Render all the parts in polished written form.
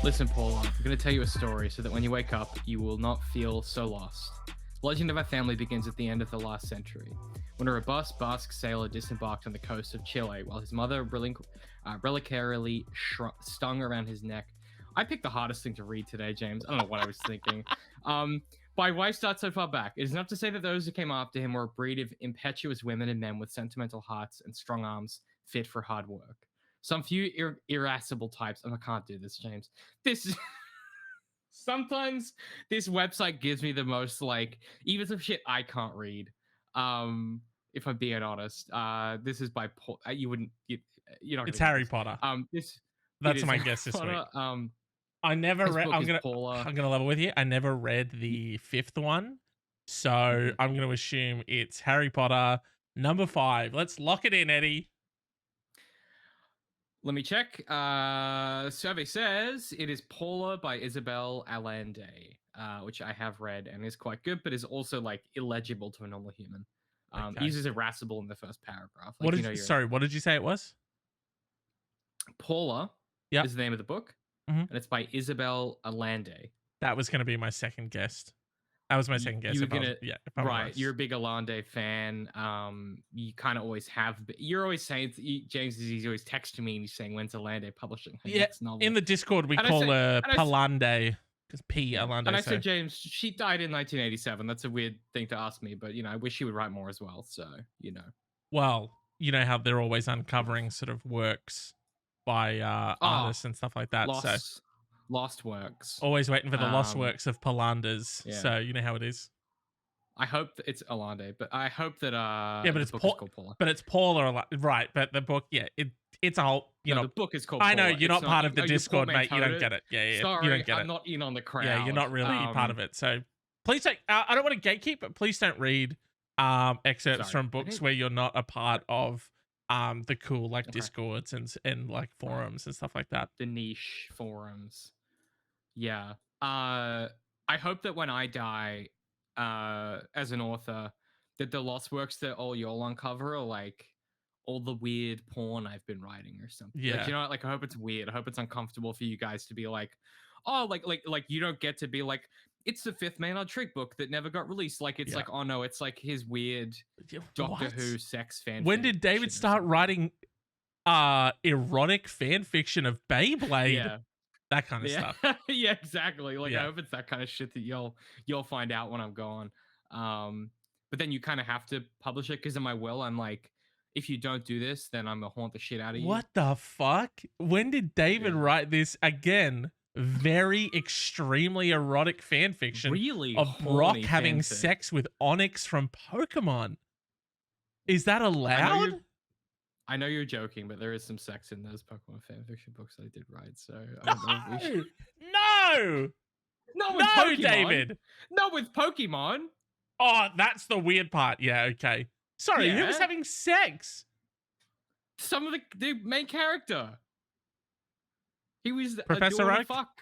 Listen, Paula, I'm going to tell you a story so that when you wake up, you will not feel so lost. The legend of our family begins at the end of the last century, when a robust Basque sailor disembarked on the coast of Chile while his mother relicarily stung around his neck. I picked the hardest thing to read today, James. I don't know what I was thinking. But why start so far back? It is enough to say that those who came after him were a breed of impetuous women and men with sentimental hearts and strong arms fit for hard work. Some few irascible types. Oh, I can't do this, James. This sometimes this website gives me the most like even some shit I can't read. If I'm being honest, this is by Paul. You're not. It's Harry Potter. This That's my guess this week. I never read. I'm gonna level with you. I never read the fifth one, so I'm gonna assume it's Harry Potter number 5. Let's lock it in, Eddie. Let me check. Survey says it is Paula by Isabel Allende, which I have read and is quite good, but is also like illegible to a normal human. Uses irascible in the first paragraph. Like, what did you say it was? Paula is the name of the book, and it's by Isabel Allende. That was going to be my second guess. That was my second guess. You're a big Allende fan. You kind of always have. You're always saying James is always texting me and he's saying when's Allende publishing her next novel. In the Discord we call her Palande because P Allende. And I said, James, she died in 1987. That's a weird thing to ask me, but I wish she would write more as well. So Well, you know how they're always uncovering sort of works by artists and stuff like that. Lost works. Always waiting for the lost works of Palandas. Yeah. So you know how it is. I hope that it's Allende, but I hope that but it's Paula. But it's Paula, right? But the book, it's a whole. The book is called. I know you're not part of the Discord, mate. You don't get it. Yeah. Sorry, you don't get I'm not in on the crowd. Yeah, you're not really part of it. So please don't. I don't want to gatekeep, but please don't read excerpts from books where you're not a part of the cool Discords and like forums and stuff like that. The niche forums. Yeah. I hope that when I die as an author, that the lost works that all you'll uncover are like all the weird porn I've been writing or something. Yeah. Like I hope it's weird. I hope it's uncomfortable for you guys to be like, oh, like you don't get to be like, it's the fifth Maynard Trick book that never got released. Like it's like, oh no, it's like his weird Doctor Who sex fan. When did David start writing erotic fan fiction of Beyblade? Yeah. That kind of stuff. Yeah, exactly. Like I hope it's that kind of shit that you'll find out when I'm gone. But then you kind of have to publish it because in my will, I'm like, if you don't do this, then I'm gonna haunt the shit out of you. What the fuck? When did David write this again? Very extremely erotic fan fiction. Really? Of Brock having sex with Onyx from Pokemon. Is that allowed? I know you're joking, but there is some sex in those Pokemon fanfiction books I did write, so I don't know if we should... No! Not with Pokemon. David! Not with Pokemon! Oh, that's the weird part. Yeah, okay. Sorry, who was having sex? Some of the main character. He was Professor Oak? Fuck.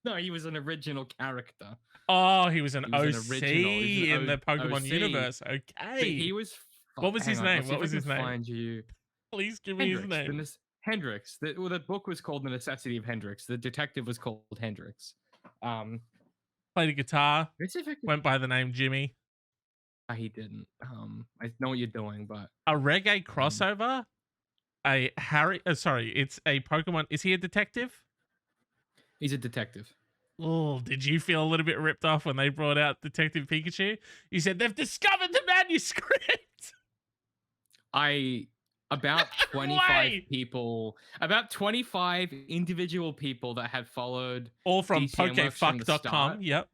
No, he was an original character. Oh, he was an OC in the Pokemon universe. Okay. But he was... What was his name? What was his name? Find you. Please give me his name. Hendrix. The book was called The Necessity of Hendrix. The detective was called Hendrix. Played a guitar. Went by the name Jimmy. He didn't. I know what you're doing, but a reggae crossover. It's a Pokemon. Is he a detective? He's a detective. Oh, did you feel a little bit ripped off when they brought out Detective Pikachu? You said they've discovered the manuscript. About 25 people, about 25 individual people that had followed all from pokefuck.com. Yep.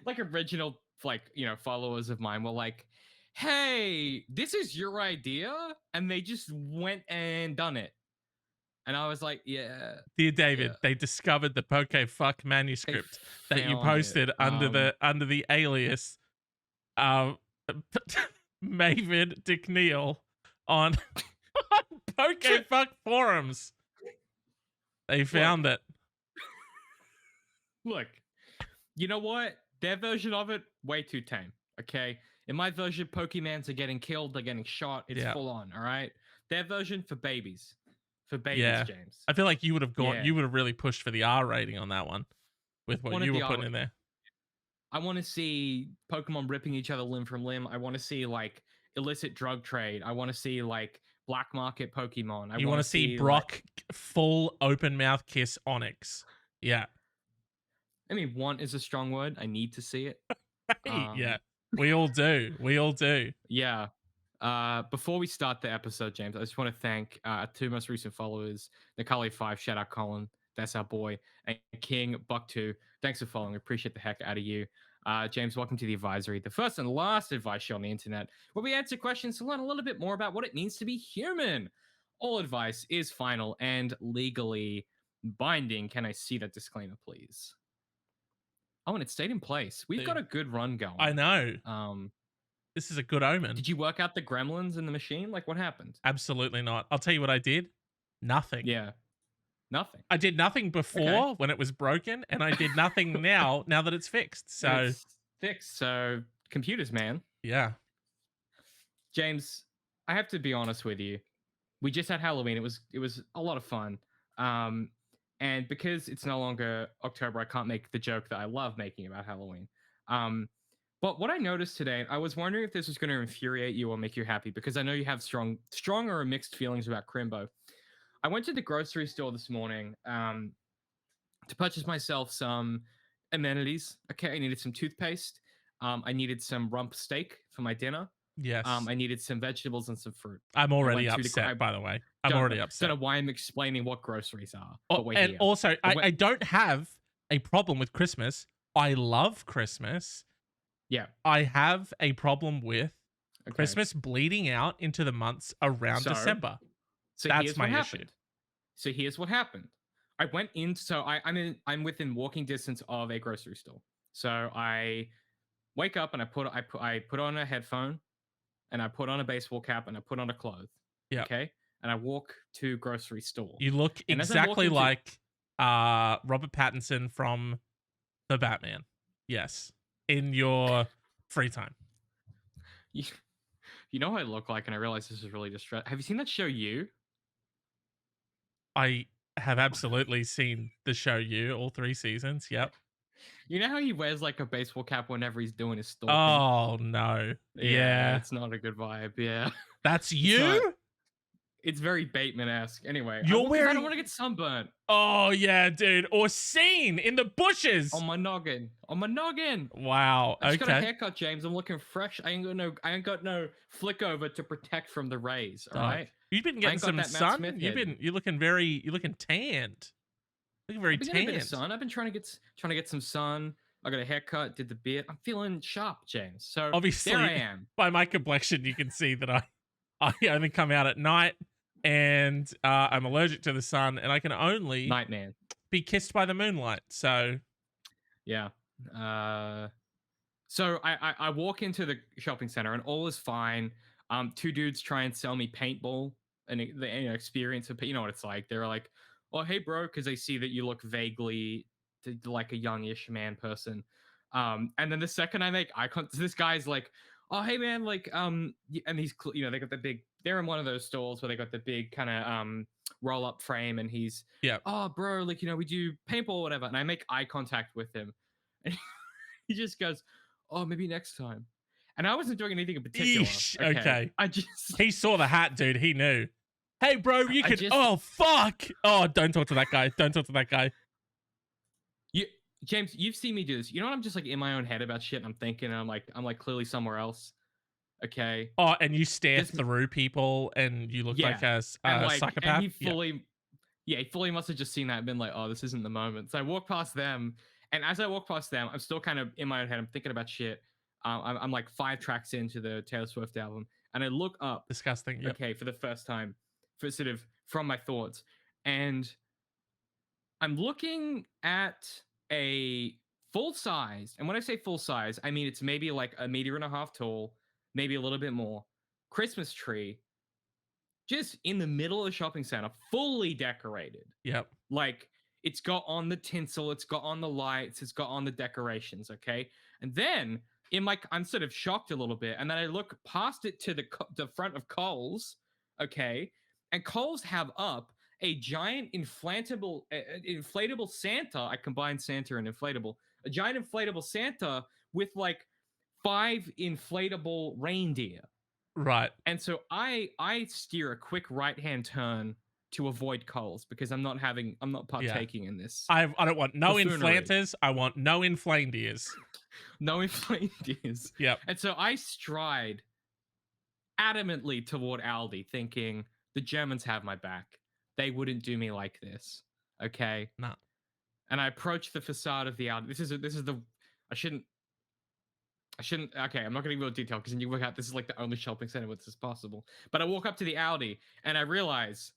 Like original, followers of mine were like, hey, this is your idea? And they just went and done it. And I was like, yeah. Dear David, they discovered the Pokefuck manuscript that you posted under the alias Maven DeKneal on Pokefuck forums. They found it. Look, you know what? Their version of it, way too tame. Okay? In my version, Pokemons are getting killed, they're getting shot. It's full on, all right? Their version for babies. for babies, Yeah. James. I feel like you would have gone. Yeah. You would have really pushed for the R rating on that one with what Wanted you the were putting in there. I want to see Pokemon ripping each other limb from limb. I want to see like illicit drug trade. I want to see like black market Pokemon. I You want want to to see see like. Brock full open mouth kiss Onyx. Yeah. I mean, want is a strong word. I need to see it. Yeah. We all do. We all do. Yeah. Before we start the episode, James, I just want to thank our two most recent followers, Nikali5, shout out Colin, that's our boy, and King Buck2. Thanks for following. We appreciate the heck out of you. James, welcome to the advisory, the first and last advice show on the internet, where we answer questions to learn a little bit more about what it means to be human. All advice is final and legally binding. Can I see that disclaimer, please? Oh, and it stayed in place. We've got a good run going. I know. This is a good omen. Did you work out the gremlins in the machine? Like, what happened? Absolutely not. I'll tell you what I did. Nothing. Yeah. Nothing. I did nothing before when it was broken, and I did nothing now that it's fixed. So it's fixed. So computers, man. Yeah. James, I have to be honest with you. We just had Halloween. It was a lot of fun. And because it's no longer October, I can't make the joke that I love making about Halloween. But what I noticed today, I was wondering if this was going to infuriate you or make you happy, because I know you have strong or mixed feelings about Crimbo. I went to the grocery store this morning to purchase myself some amenities. Okay, I needed some toothpaste. I needed some rump steak for my dinner. Yes. I needed some vegetables and some fruit. I'm already upset, by the way. I'm already upset. Don't know why I'm explaining what groceries are. Oh, and here. Also, I don't have a problem with Christmas. I love Christmas. Yeah. I have a problem with Christmas bleeding out into the months around December. So that's my issue. So here's what happened. I went in. So I'm within walking distance of a grocery store. So I wake up and I put on a headphone, and I put on a baseball cap, and I put on a cloth. Yeah. Okay. And I walk to grocery store. You look exactly like Robert Pattinson from the Batman. Yes. In your free time. You know what I look like, and I realize this is really distressing. Have you seen that show, You? I have absolutely seen the show You, all 3 seasons. Yep. You know how he wears like a baseball cap whenever he's doing his stalking? Oh, no. Yeah. It's not a good vibe. Yeah. That's you? It's very Bateman-esque. Anyway, I don't want to get sunburnt. Oh, yeah, dude. Or seen in the bushes. On my noggin. Wow. I just got a haircut, James. I'm looking fresh. I ain't got no flick over to protect from the rays. All right. You've been getting some sun. You're looking tanned. Looking very tanned. A bit of sun. I've been trying to get some sun. I got a haircut, did the beard. I'm feeling sharp, James. So obviously, there I am. By my complexion, you can see that I only come out at night, and I'm allergic to the sun, and I can only Nightman be kissed by the moonlight. So yeah. So I walk into the shopping center, and all is fine. 2 dudes try and sell me paintball and the experience of, you know what it's like. They're like, "Oh, hey, bro," because they see that you look vaguely like a youngish man person. And then the second I make eye contact, this guy's like, "Oh, hey, man," like, and he's, they got the big, they're in one of those stores where they got the big kind of roll up frame, and he's, "Oh, bro, like, we do paintball or whatever." And I make eye contact with him, and he just goes, "Oh, maybe next time." And I wasn't doing anything in particular. Okay. He saw the hat, dude. He knew. Hey, bro, you could. Oh, fuck. Oh, don't talk to that guy. Don't talk to that guy. James, you've seen me do this. You know, I'm just like in my own head about shit, and I'm thinking, and I'm like clearly somewhere else. Okay. Oh, and you stare through people, and you look like a psychopath. And he fully must have just seen that and been like, "Oh, this isn't the moment." So I walk past them, and as I walk past them, I'm still kind of in my own head. I'm thinking about shit. I'm like 5 tracks into the Taylor Swift album, and I look up. Disgusting. Yep. Okay, for the first time, for sort of from my thoughts, and I'm looking at a full size, and when I say full size, I mean it's maybe like 1.5 meters tall, maybe a little bit more, Christmas tree, just in the middle of the shopping center, fully decorated. Yep. Like, it's got on the tinsel, it's got on the lights, it's got on the decorations. Okay, and then I'm sort of shocked a little bit, and then I look past it to the front of Kohl's. Okay, and Kohl's have up a giant inflatable Santa. I combined Santa and inflatable. A giant inflatable Santa with like 5 inflatable reindeer. Right. And so I steer a quick right-hand turn to avoid Coles because I'm not partaking in this. I don't want no inflanters. I want no inflandiers. No inflandiers. Yep. And so I stride adamantly toward Aldi, thinking the Germans have my back. They wouldn't do me like this. Okay. No. And I approach the facade of the Aldi. This is the. I shouldn't. Okay, I'm not going to give you detail because then you work out this is like the only shopping center where this is possible. But I walk up to the Aldi and I realize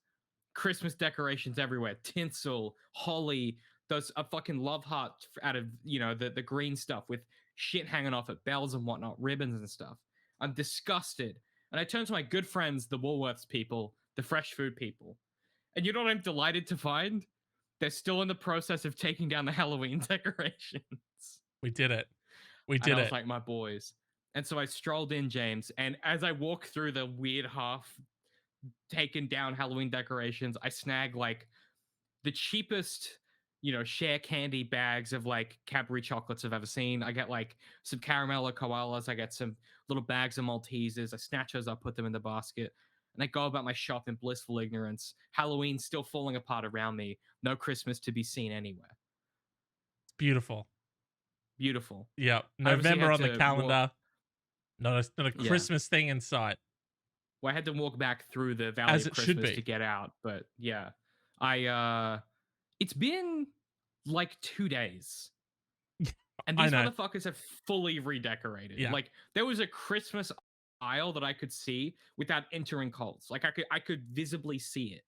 Christmas decorations everywhere, tinsel, holly, those a fucking love heart out of the green stuff with shit hanging off it, bells and whatnot, ribbons and stuff. I'm disgusted, and I turn to my good friends, the Woolworths people, the fresh food people, and you know what I'm delighted to find? They're still in the process of taking down the Halloween decorations. We did it. We did and I it. was like, my boys. And so I strolled in, James, and as I walk through the weird half taken down Halloween decorations, I snag like the cheapest, share candy bags of like Cadbury chocolates I've ever seen. I get like some caramel koalas. I get some little bags of Maltesers. I snatch those up, put them in the basket, and I go about my shop in blissful ignorance. Halloween still falling apart around me. No Christmas to be seen anywhere. It's beautiful. Beautiful. Yep. November on the calendar. Not a Christmas thing in sight. Well, I had to walk back through the Valley of Christmas to get out, but yeah. It's been like 2 days. And these motherfuckers have fully redecorated. Yeah. Like there was a Christmas aisle that I could see without entering Coles. Like I could visibly see it.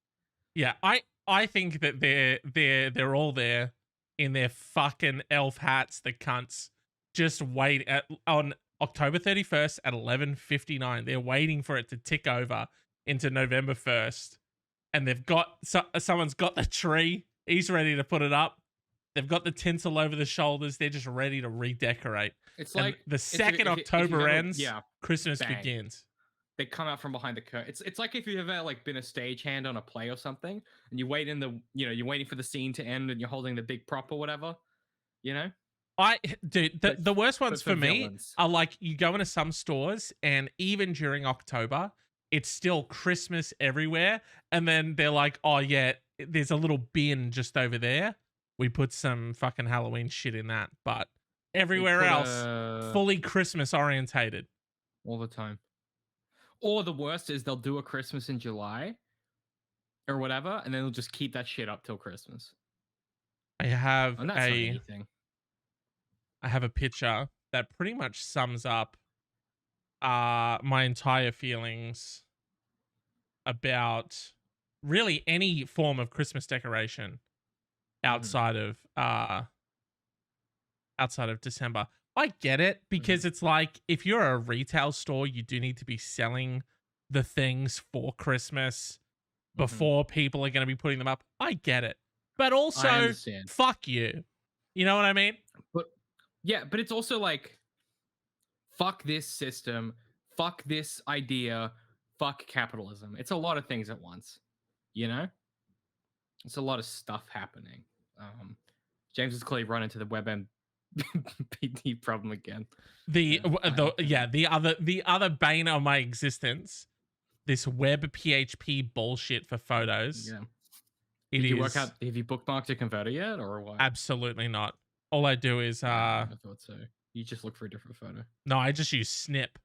Yeah, I think that they're all there in their fucking elf hats, the cunts. Just wait on October 31st at 11:59. They're waiting for it to tick over into November 1st. And they've got someone's got the tree. He's ready to put it up. They've got the tinsel over the shoulders. They're just ready to redecorate. It's like the second October ends, Christmas bang. Begins. They come out from behind the curtain. It's like if you've ever like been a stagehand on a play or something, and you wait in the you're waiting for the scene to end, and you're holding the big prop or whatever. The worst ones for me are like you go into some stores, and even during October, it's still Christmas everywhere, and then they're like, oh yeah, there's a little bin just over there. We put some fucking Halloween shit in that, but everywhere else, fully Christmas orientated. All the time. Or the worst is they'll do a Christmas in July or whatever, and then they'll just keep that shit up till Christmas. I have a picture that pretty much sums up my entire feelings about really any form of Christmas decoration outside of December. I get it because it's like if you're a retail store, you do need to be selling the things for Christmas before people are going to be putting them up. I get it. But also, fuck you. You know what I mean? But it's also like, fuck this system, fuck this idea, fuck capitalism. It's a lot of things at once, It's a lot of stuff happening. James has clearly run into the WebM PD problem again. The other bane of my existence, this web PHP bullshit for photos. Yeah. Did you work out? Have you bookmarked a converter yet, or what? Absolutely not. All I do is I thought so. You just look for a different photo. No, I just use Snip,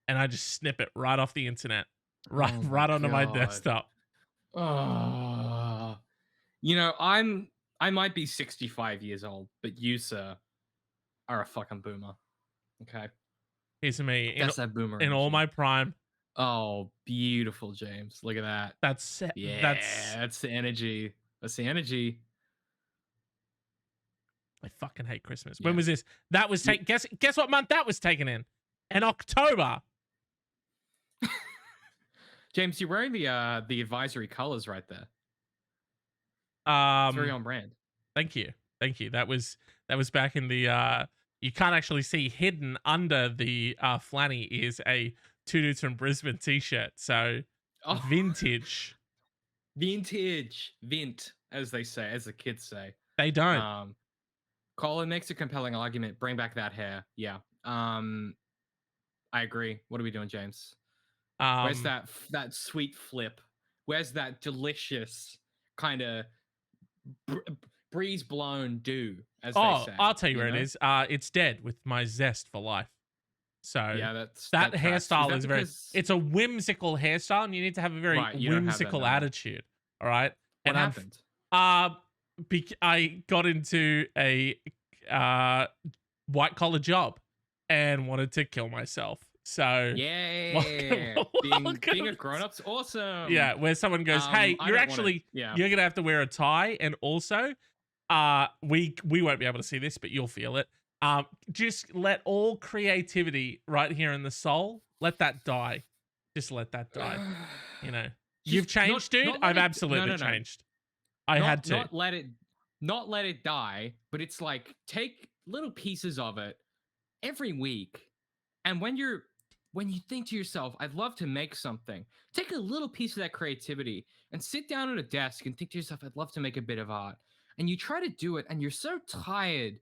and I just snip it right off the internet, right onto my desktop. I might be 65 years old, but you, sir, are a fucking boomer. Okay. Here's me. That's that boomer in all my prime. Oh, beautiful, James. Look at that. That's the energy. That's the energy. I fucking hate Christmas. Yeah. When was this? That was taken. Guess what month that was taken in? In October. James, you're wearing the advisory colors right there. It's very on brand. Thank you. That was back in the you can't actually see hidden under the flanny is a Two Dudes from Brisbane t-shirt. So vintage. Vintage, vint, as they say, as the kids say. They don't. Colin makes a compelling argument. Bring back that hair. Yeah. I agree. What are we doing, James? Where's that sweet flip? Where's that delicious kind of breeze blown dew, as they say? I'll tell you where it is. It's dead with my zest for life. So yeah, that hairstyle is very. It's a whimsical hairstyle, and you need to have a very whimsical attitude. All right. What happened? I got into a white collar job and wanted to kill myself. So yay, being a grown up's awesome. Yeah, where someone goes, hey, you're gonna have to wear a tie, and also we won't be able to see this, but you'll feel it. Just let all creativity right here in the soul, let that die. Just let that die. You know, you've changed, dude. I've absolutely changed. I had to not let it die, but it's like take little pieces of it every week, and when you think to yourself, I'd love to make something, take a little piece of that creativity and sit down at a desk and think to yourself, I'd love to make a bit of art. And you try to do it, and you're so tired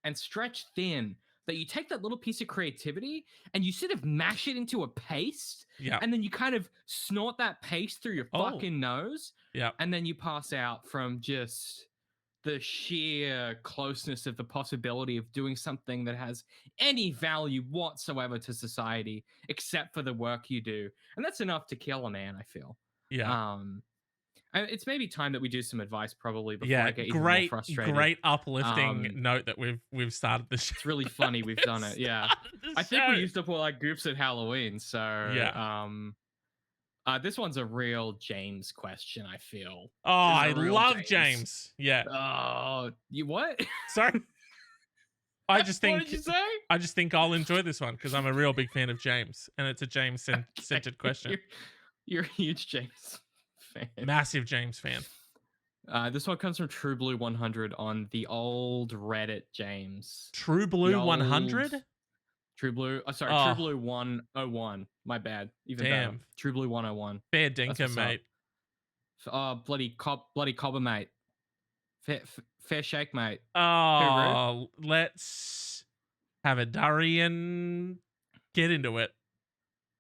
and stretched thin that you take that little piece of creativity and you sort of mash it into a paste. Yeah. And then you kind of snort that paste through your fucking nose. Yeah. And then you pass out from just the sheer closeness of the possibility of doing something that has any value whatsoever to society, except for the work you do. And that's enough to kill a man, I feel. Yeah. It's maybe time that we do some advice probably before I get even more frustrated. Great uplifting note that we've started the show. It's really funny we've done it. Yeah. I think we used to put like groups at Halloween. So yeah. This one's a real James question, I feel. Oh, I love James. Yeah. Oh, you what? Sorry. I just think. What did you say? I just think I'll enjoy this one because I'm a real big fan of James, and it's a James-centered question. You're a huge James fan. Massive James fan. This one comes from True Blue 100 on the old Reddit, James. True Blue 100? True Blue. True Blue 101. My bad. Even better. True Blue 101. Fair dinkum, mate. Bloody cobber, mate. Fair shake, mate. Oh, let's have a durry and get into it.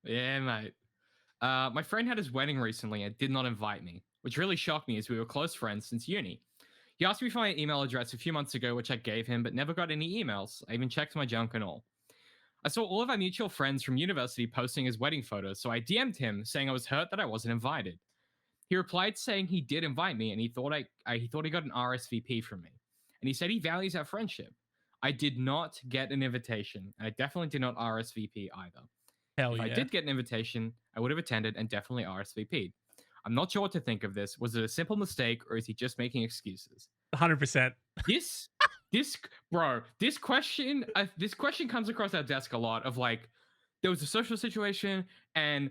Yeah, mate. My friend had his wedding recently and did not invite me, which really shocked me as we were close friends since uni. He asked me for my email address a few months ago, which I gave him, but never got any emails. I even checked my junk and all. I saw all of our mutual friends from university posting his wedding photos, so I DM'd him saying I was hurt that I wasn't invited. He replied saying he did invite me and he thought he got an RSVP from me. And he said he values our friendship. I did not get an invitation, and I definitely did not RSVP either. Hell yeah. If I did get an invitation, I would have attended and definitely RSVP'd. I'm not sure what to think of this. Was it a simple mistake or is he just making excuses? 100%. This question comes across our desk a lot of like, there was a social situation and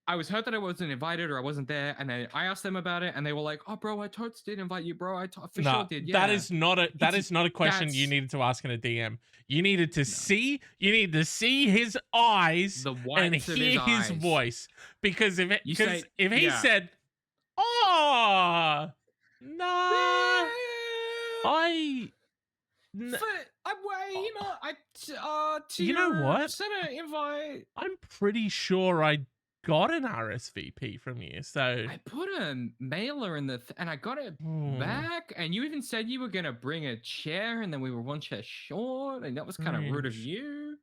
I was hurt that I wasn't invited or I wasn't there, and then I asked them about it and they were like, oh bro, I totally did invite you, bro. Sure did. Yeah. That is not a question you needed to ask in a DM. You needed to see his eyes and hear his voice. Because if he said, oh nah, you know what? Send an invite. I'm pretty sure I got an RSVP from you, so I put a mailer in and I got it back, and you even said you were gonna bring a chair, and then we were one chair short, and that was kind of rude of you.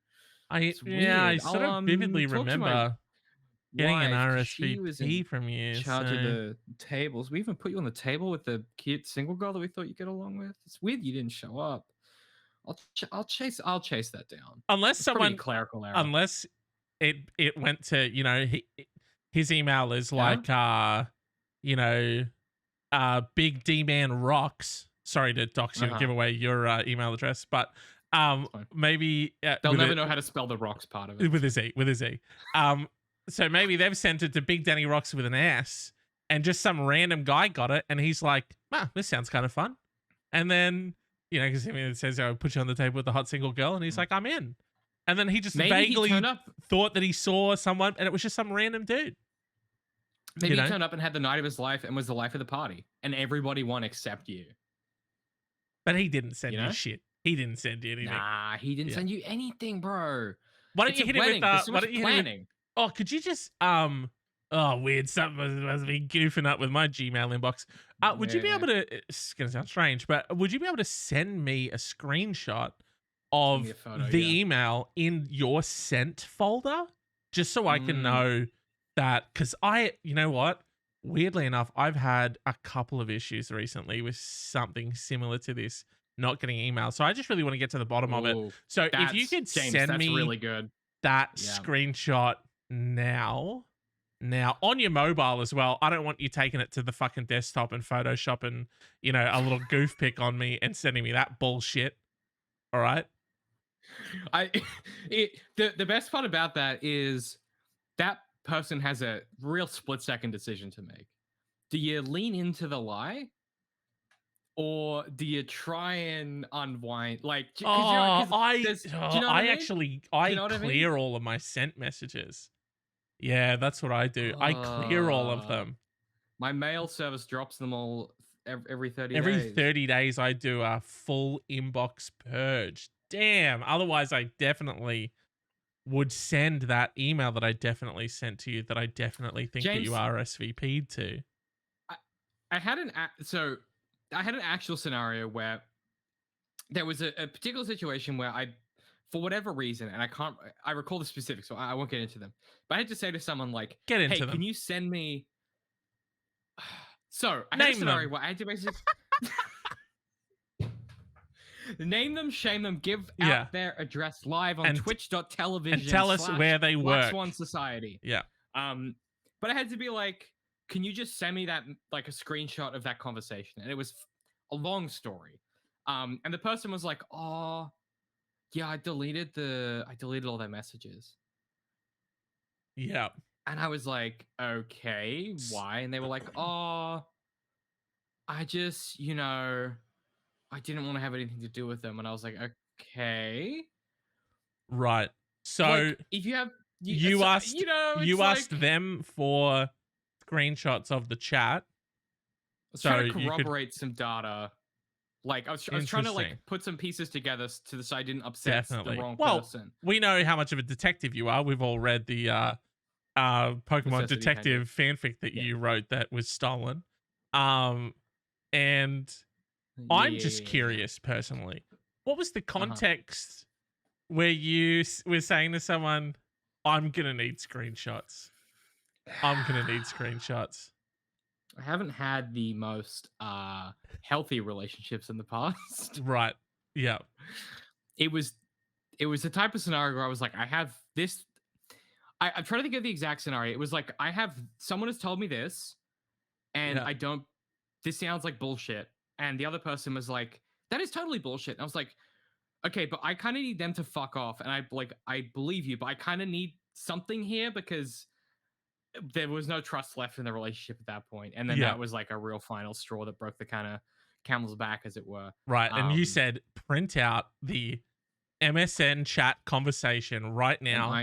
I sort of vividly remember getting an RSVP from you. In charge of the tables. We even put you on the table with the cute single girl that we thought you'd get along with. It's weird you didn't show up. I'll chase that down. Unless someone clerical error. Unless it went to, his email is like Big D Man Rocks. Sorry to dox you and give away your email address, but maybe they'll never know how to spell the rocks part of it. With a Z. So maybe they've sent it to Big Danny Rocks with an S, and just some random guy got it, and he's like, this sounds kind of fun. And then, because it says, I'll put you on the table with the hot single girl, and he's like, I'm in. And then he just vaguely thought that he saw someone, and it was just some random dude. Maybe he turned up and had the night of his life and was the life of the party, and everybody won except you. But he didn't send you shit. He didn't send you anything. Nah, he didn't send you anything, bro. Why don't you hit it with why don't you planning? Oh, could you just weird, something must be goofing up with my Gmail inbox. Would you be able to, it's gonna sound strange, but would you be able to send me a screenshot of the email in your sent folder? Just so I can know that, because you know what? Weirdly enough, I've had a couple of issues recently with something similar to this, not getting emails. So I just really want to get to the bottom of it. So if you could send me really good. that screenshot now on your mobile as well. I don't want you taking it to the fucking desktop and photoshopping, a little goof pic on me and sending me that bullshit. All right. The best part about that is that person has a real split-second decision to make. Do you lean into the lie, or do you try and unwind? Like, I clear all of my sent messages. Yeah, that's what I do. I clear all of them. My mail service drops them all every 30 days. Every 30 days, I do a full inbox purge. Damn. Otherwise, I definitely would send that email that I definitely sent to you that I definitely think that you RSVP'd to. I had an actual scenario where there was a particular situation where for whatever reason, and I recall the specifics, so I won't get into them, but I had to say to someone like, hey, can you send me... So I had a scenario where I had to basically... Name them, shame them, give out their address live on twitch.television and tell us where they work. Black Swan Society. Yeah. But I had to be like, can you just send me that, like, a screenshot of that conversation? And it was a long story. And the person was like, oh, yeah, I deleted all their messages. Yeah. And I was like, okay, why? And they were like, oh, I just, I didn't want to have anything to do with them. And I was like, okay. Right. So like, if you have, you asked them for screenshots of the chat. I was trying to corroborate some data. Like I was trying to like put some pieces together so I didn't upset the wrong person. We know how much of a detective you are. We've all read the Pokemon Detective fanfic that you wrote that was stolen. And I'm just curious personally. What was the context where you were saying to someone, I'm going to need screenshots. I'm going to need screenshots. I haven't had the most healthy relationships in the past. Right. Yeah. It was the type of scenario where I was like, I have this. I'm trying to think of the exact scenario. It was like, someone has told me this, and this sounds like bullshit. And the other person was like, that is totally bullshit. And I was like, okay, but I kind of need them to fuck off. And I believe you, but I kind of need something here because there was no trust left in the relationship at that point. And then that was like a real final straw that broke the kind of camel's back, as it were. Right. And you said, print out the MSN chat conversation right now.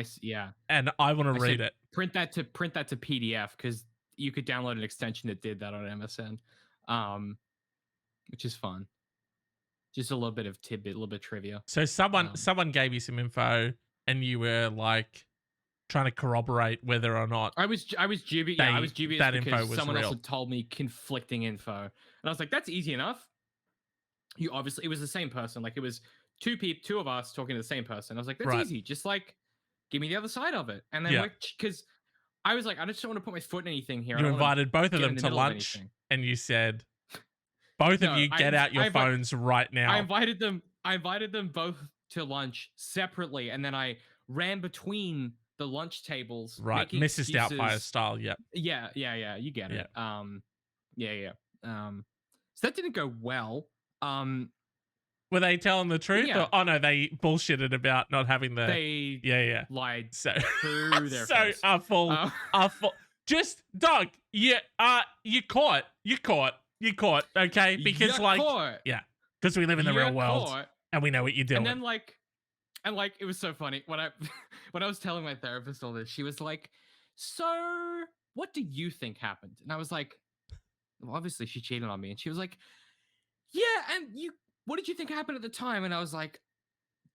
And I want to read it. Print that to PDF, because you could download an extension that did that on MSN. Which is fun. Just a little bit of tidbit, a little bit of trivia. So someone gave you some info, and you were like trying to corroborate whether or not I was dubious. I was dubious that because someone else had told me conflicting info, and I was like, "That's easy enough." It was the same person. Like, it was two of us talking to the same person. I was like, "That's easy. Just like give me the other side of it." And then because I was like, I just don't want to put my foot in anything here. You invited both of them to lunch, and you said, both of you get out your phones right now. I invited them both to lunch separately, and then I ran between the lunch tables. Right, Mrs. Doubtfire style. Yeah. Yeah. You get it. So that didn't go well. Were they telling the truth? Yeah. Or, oh no, they bullshitted about not having the. They lied through their face. A full. Just dog. You caught. Okay, because because we live in the real world and we know what you're doing. And then it was so funny when I was telling my therapist all this. She was like, "So what do you think happened? And I was like, well, obviously she cheated on me. And she was like, yeah, and what did you think happened at the time? And I was like,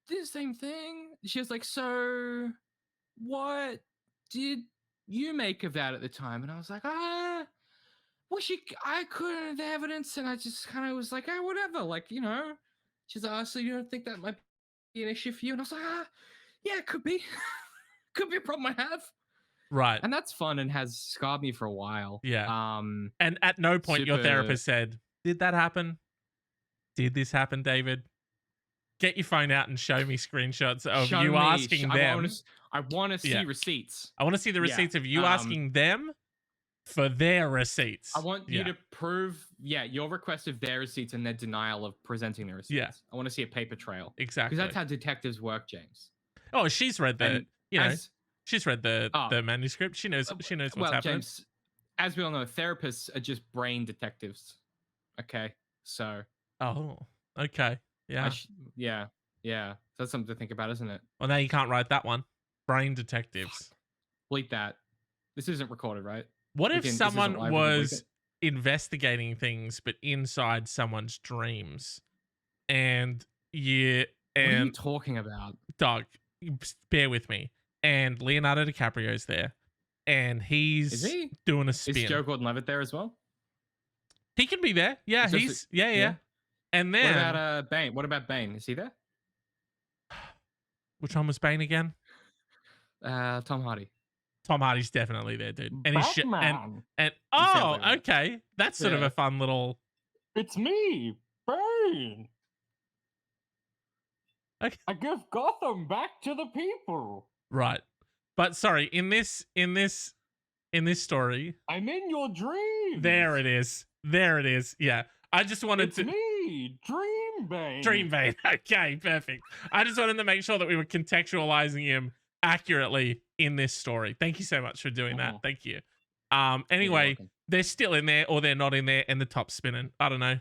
the same thing. She was like, so what did you make of that at the time? And I was like, well, I couldn't have evidence. And I just kind of was like, whatever. Like, she's like, so you don't think that might be an issue for you? And I was like, yeah, it could be. Could be a problem I have. Right. And that's fun and has scarred me for a while. Yeah. And at no point your therapist said, did that happen? Did this happen, David? Get your phone out and show me screenshots of you asking them. I want to see receipts. I want to see the receipts of you asking them for their receipts. I want you to prove, your request of their receipts and their denial of presenting their receipts. Yeah. I want to see a paper trail. Exactly. Because that's how detectives work, James. Oh, she's read she's read the manuscript. She knows what's happening. James, as we all know, therapists are just brain detectives. Okay, so. Oh, okay. Yeah. Yeah. That's something to think about, isn't it? Well, now you can't write that one. Brain detectives. Bleep that. This isn't recorded, right? What if someone was investigating things, but inside someone's dreams? And what are you talking about? Dog, bear with me. And Leonardo DiCaprio's there. And he's doing a spin. Is Joe Gordon-Levitt there as well? He can be there. Yeah, yeah. And then what about Bane? What about Bane? Is he there? Which one was Bane again? Tom Hardy. Tom Hardy's definitely there, dude. And Batman. Okay. That's sort of a fun little. It's me, Bane. Okay. I give Gotham back to the people. Right. But sorry, in this story, I'm in your dreams. There it is. Yeah. I just wanted to. It's me, Dreambane. Dreambane. Okay, perfect. I just wanted to make sure that we were contextualizing him accurately in this story. Thank you so much for doing that. Thank you. Anyway, they're still in there or they're not in there and the top's spinning. I don't know.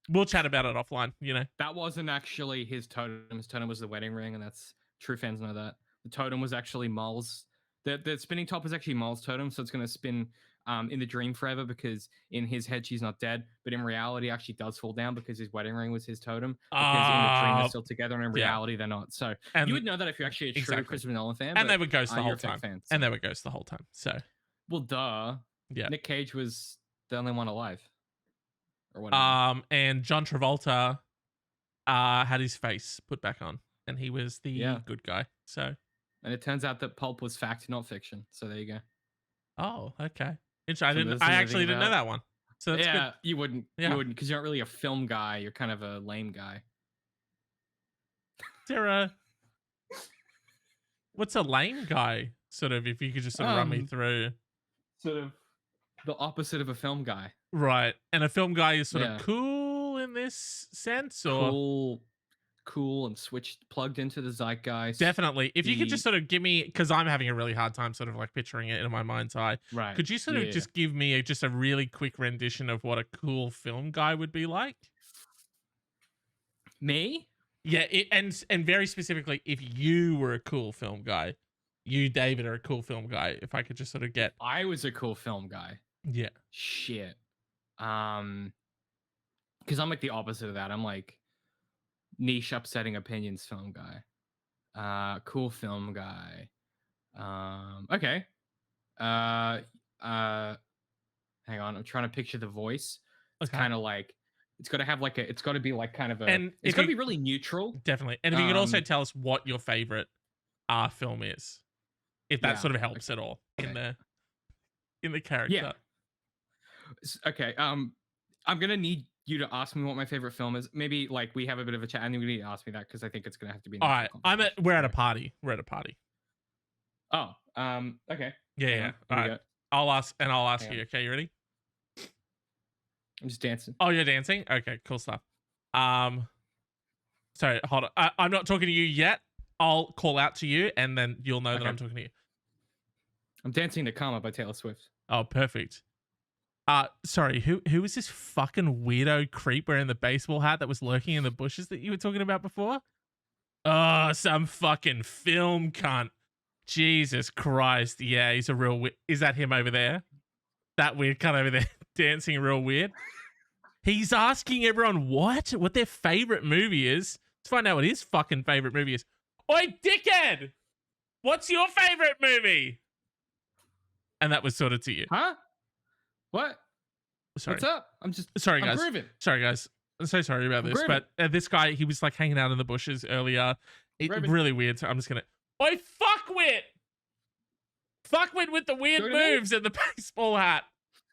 We'll chat about it offline, That wasn't actually his totem. His totem was the wedding ring, and that's true fans know that. The totem was actually Mul's. The spinning top was actually Mul's totem, so it's going to spin in the dream forever because in his head she's not dead, but in reality actually does fall down because his wedding ring was his totem. Because in the dream they're still together, and in reality they're not. So you would know that if you're actually a true Christopher Nolan fan. And they were ghosts the whole time. And they were ghosts the whole time. So well, duh. Yeah. Nick Cage was the only one alive. Or whatever. And John Travolta had his face put back on, and he was the good guy. So. And it turns out that pulp was fact, not fiction. So there you go. Oh, okay. I actually didn't know that one. So that's good. You wouldn't. You wouldn't, because you're not really a film guy. You're kind of a lame guy. Sarah, what's a lame guy? Sort of, if you could just sort of run me through. Sort of the opposite of a film guy. Right. And a film guy is sort of cool in this sense, or cool and plugged into the zeitgeist. Definitely. If you could just sort of give me, because I'm having a really hard time sort of like picturing it in my mind's eye. Right. Could you sort of just give me just a really quick rendition of what a cool film guy would be like? Me? Yeah. And very specifically, if you were a cool film guy, you, David, are a cool film guy. If I could just sort of get. I was a cool film guy. Yeah. Shit. Because I'm like the opposite of that. I'm like niche upsetting opinions film guy. Cool film guy. Okay. Hang on, I'm trying to picture the voice. It's kind of like it's got to be like kind of a, and it's got to be really neutral. Definitely. And if you could also tell us what your favorite film is, if that sort of helps at all in the character. Yeah. Okay. I'm gonna need you to ask me what my favorite film is. Maybe like we have a bit of a chat, and you need to ask me that because I think it's gonna have to be. All right. We're at a party. Oh. Okay. Yeah. All right. I'll ask you. Okay, you ready? I'm just dancing. Oh, you're dancing? Okay, cool stuff. Sorry, hold on. I'm not talking to you yet. I'll call out to you, and then you'll know that I'm talking to you. I'm dancing to Karma by Taylor Swift. Oh, perfect. Sorry, who was this fucking weirdo creep wearing the baseball hat that was lurking in the bushes that you were talking about before? Oh, some fucking film cunt. Jesus Christ. Yeah, he's a real is that him over there? That weird cunt over there dancing real weird. He's asking everyone what their favorite movie is. Let's find out what his fucking favorite movie is. Oi, dickhead! What's your favorite movie? And that was sort of to you. Huh? What? Sorry. What's up? I'm guys. grooving. Sorry, guys. I'm so sorry about this, but this guy, he was like hanging out in the bushes earlier. Really weird. So I'm just gonna. Oi, fuckwit! Fuckwit with the weird moves and the baseball hat.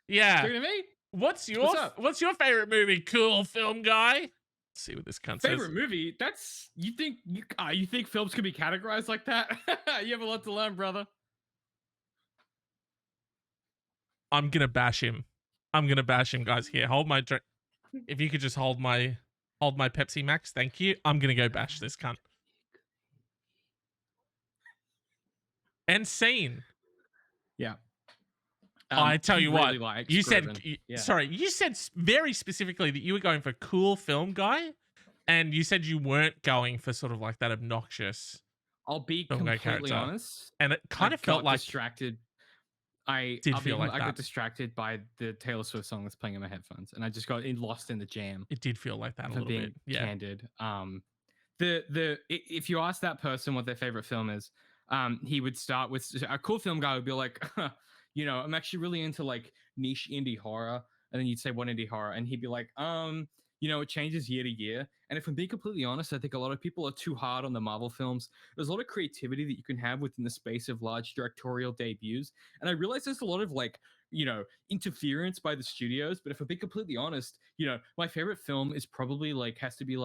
Yeah. Talking to me? What's your favorite movie? Cool film guy. Let's see what this cunt says. Favorite movie? That's you think films can be categorized like that? You have a lot to learn, brother. I'm gonna bash him. Guys. Here, hold my drink. If you could just hold my Pepsi Max, thank you. I'm gonna go bash this cunt. And scene. Yeah. I tell you really what, you said, sorry, you said very specifically that you were going for cool film guy, and you said you weren't going for sort of like that obnoxious. I'll be completely honest, and it kind of felt like distracted. I got distracted by the Taylor Swift song that's playing in my headphones, and I just got lost in the jam. It did feel like that a little bit. Yeah. Candid. If you ask that person what their favorite film is, he would start with a cool film guy would be like, I'm actually really into like niche indie horror. And then you'd say, what indie horror? And he'd be like, it changes year to year. And if I'm being completely honest, I think a lot of people are too hard on the Marvel films. There's a lot of creativity that you can have within the space of large directorial debuts. And I realize there's a lot of like, interference by the studios. But if I'm being completely honest, my favorite film is probably has to be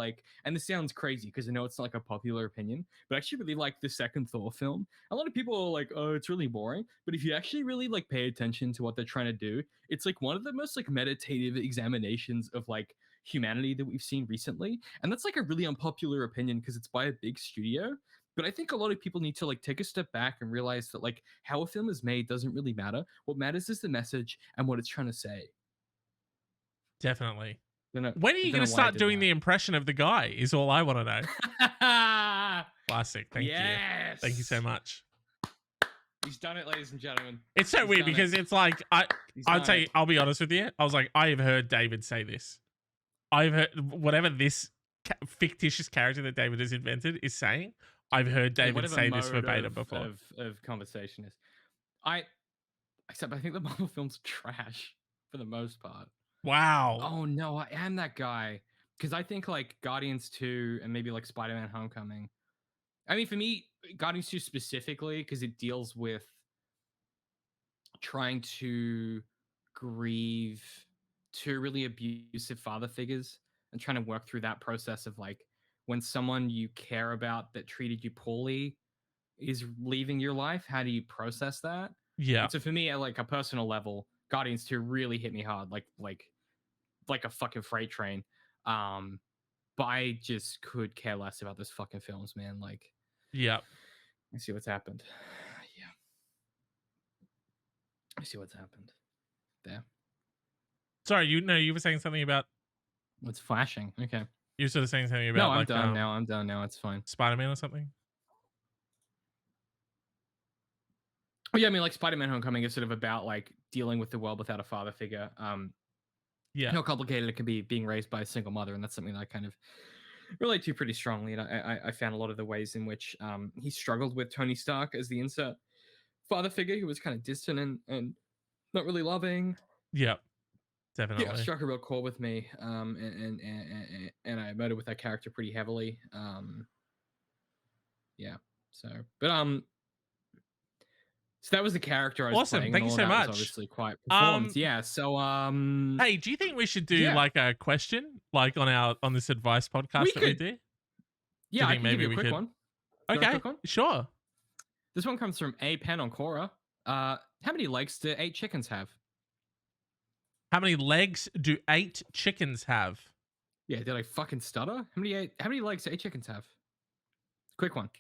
and this sounds crazy because I know it's not like a popular opinion, but I actually really like the second Thor film. A lot of people are like, oh, it's really boring. But if you actually really pay attention to what they're trying to do, it's one of the most meditative examinations of humanity that we've seen recently. And that's a really unpopular opinion because it's by a big studio. But I think a lot of people need to take a step back and realize that how a film is made doesn't really matter. What matters is the message and what it's trying to say. Definitely. When are you going to start doing the impression of the guy is all I want to know. Classic. Thank you. Thank you so much. He's done it, ladies and gentlemen. It's so weird because it's I'll be honest with you. I was like, I have heard David say this. I've heard whatever this fictitious character that David has invented is saying. I've heard David say this verbatim before. Of conversation is, except I think the Marvel films are trash for the most part. Wow. Oh no, I am that guy because I think Guardians 2 and maybe Spider-Man: Homecoming. I mean, for me, Guardians 2 specifically because it deals with trying to grieve two really abusive father figures and trying to work through that process of when someone you care about that treated you poorly is leaving your life, how do you process that? Yeah. And so for me, at a personal level, Guardians 2 really hit me hard, like a fucking freight train. But I just could care less about those fucking films, man. Yeah. I see what's happened. Yeah. I see what's happened there. Sorry, you were saying something about what's flashing. Okay. You're sort of saying something about I'm done now. I'm done now. It's fine. Spider-Man or something? Oh, yeah, I mean, Spider-Man: Homecoming is sort of about dealing with the world without a father figure. Yeah. How complicated it can be being raised by a single mother, and that's something that I kind of relate to pretty strongly. And I found a lot of the ways in which he struggled with Tony Stark as the insert father figure who was kind of distant and not really loving. Yeah. Definitely. Yeah, it struck a real chord with me, and I emoted with that character pretty heavily. Yeah. So that was the character I was awesome. playing. Thank you so much. Obviously, quite performance. Yeah. So hey, do you think we should do a question on this advice podcast we do? Yeah, I can maybe give you a quick one. Okay, sure. This one comes from A Pen on Quora. How many legs do 8 chickens have? How many legs do 8 chickens have? Yeah, did I fucking stutter? How many legs do 8 chickens have? Quick one.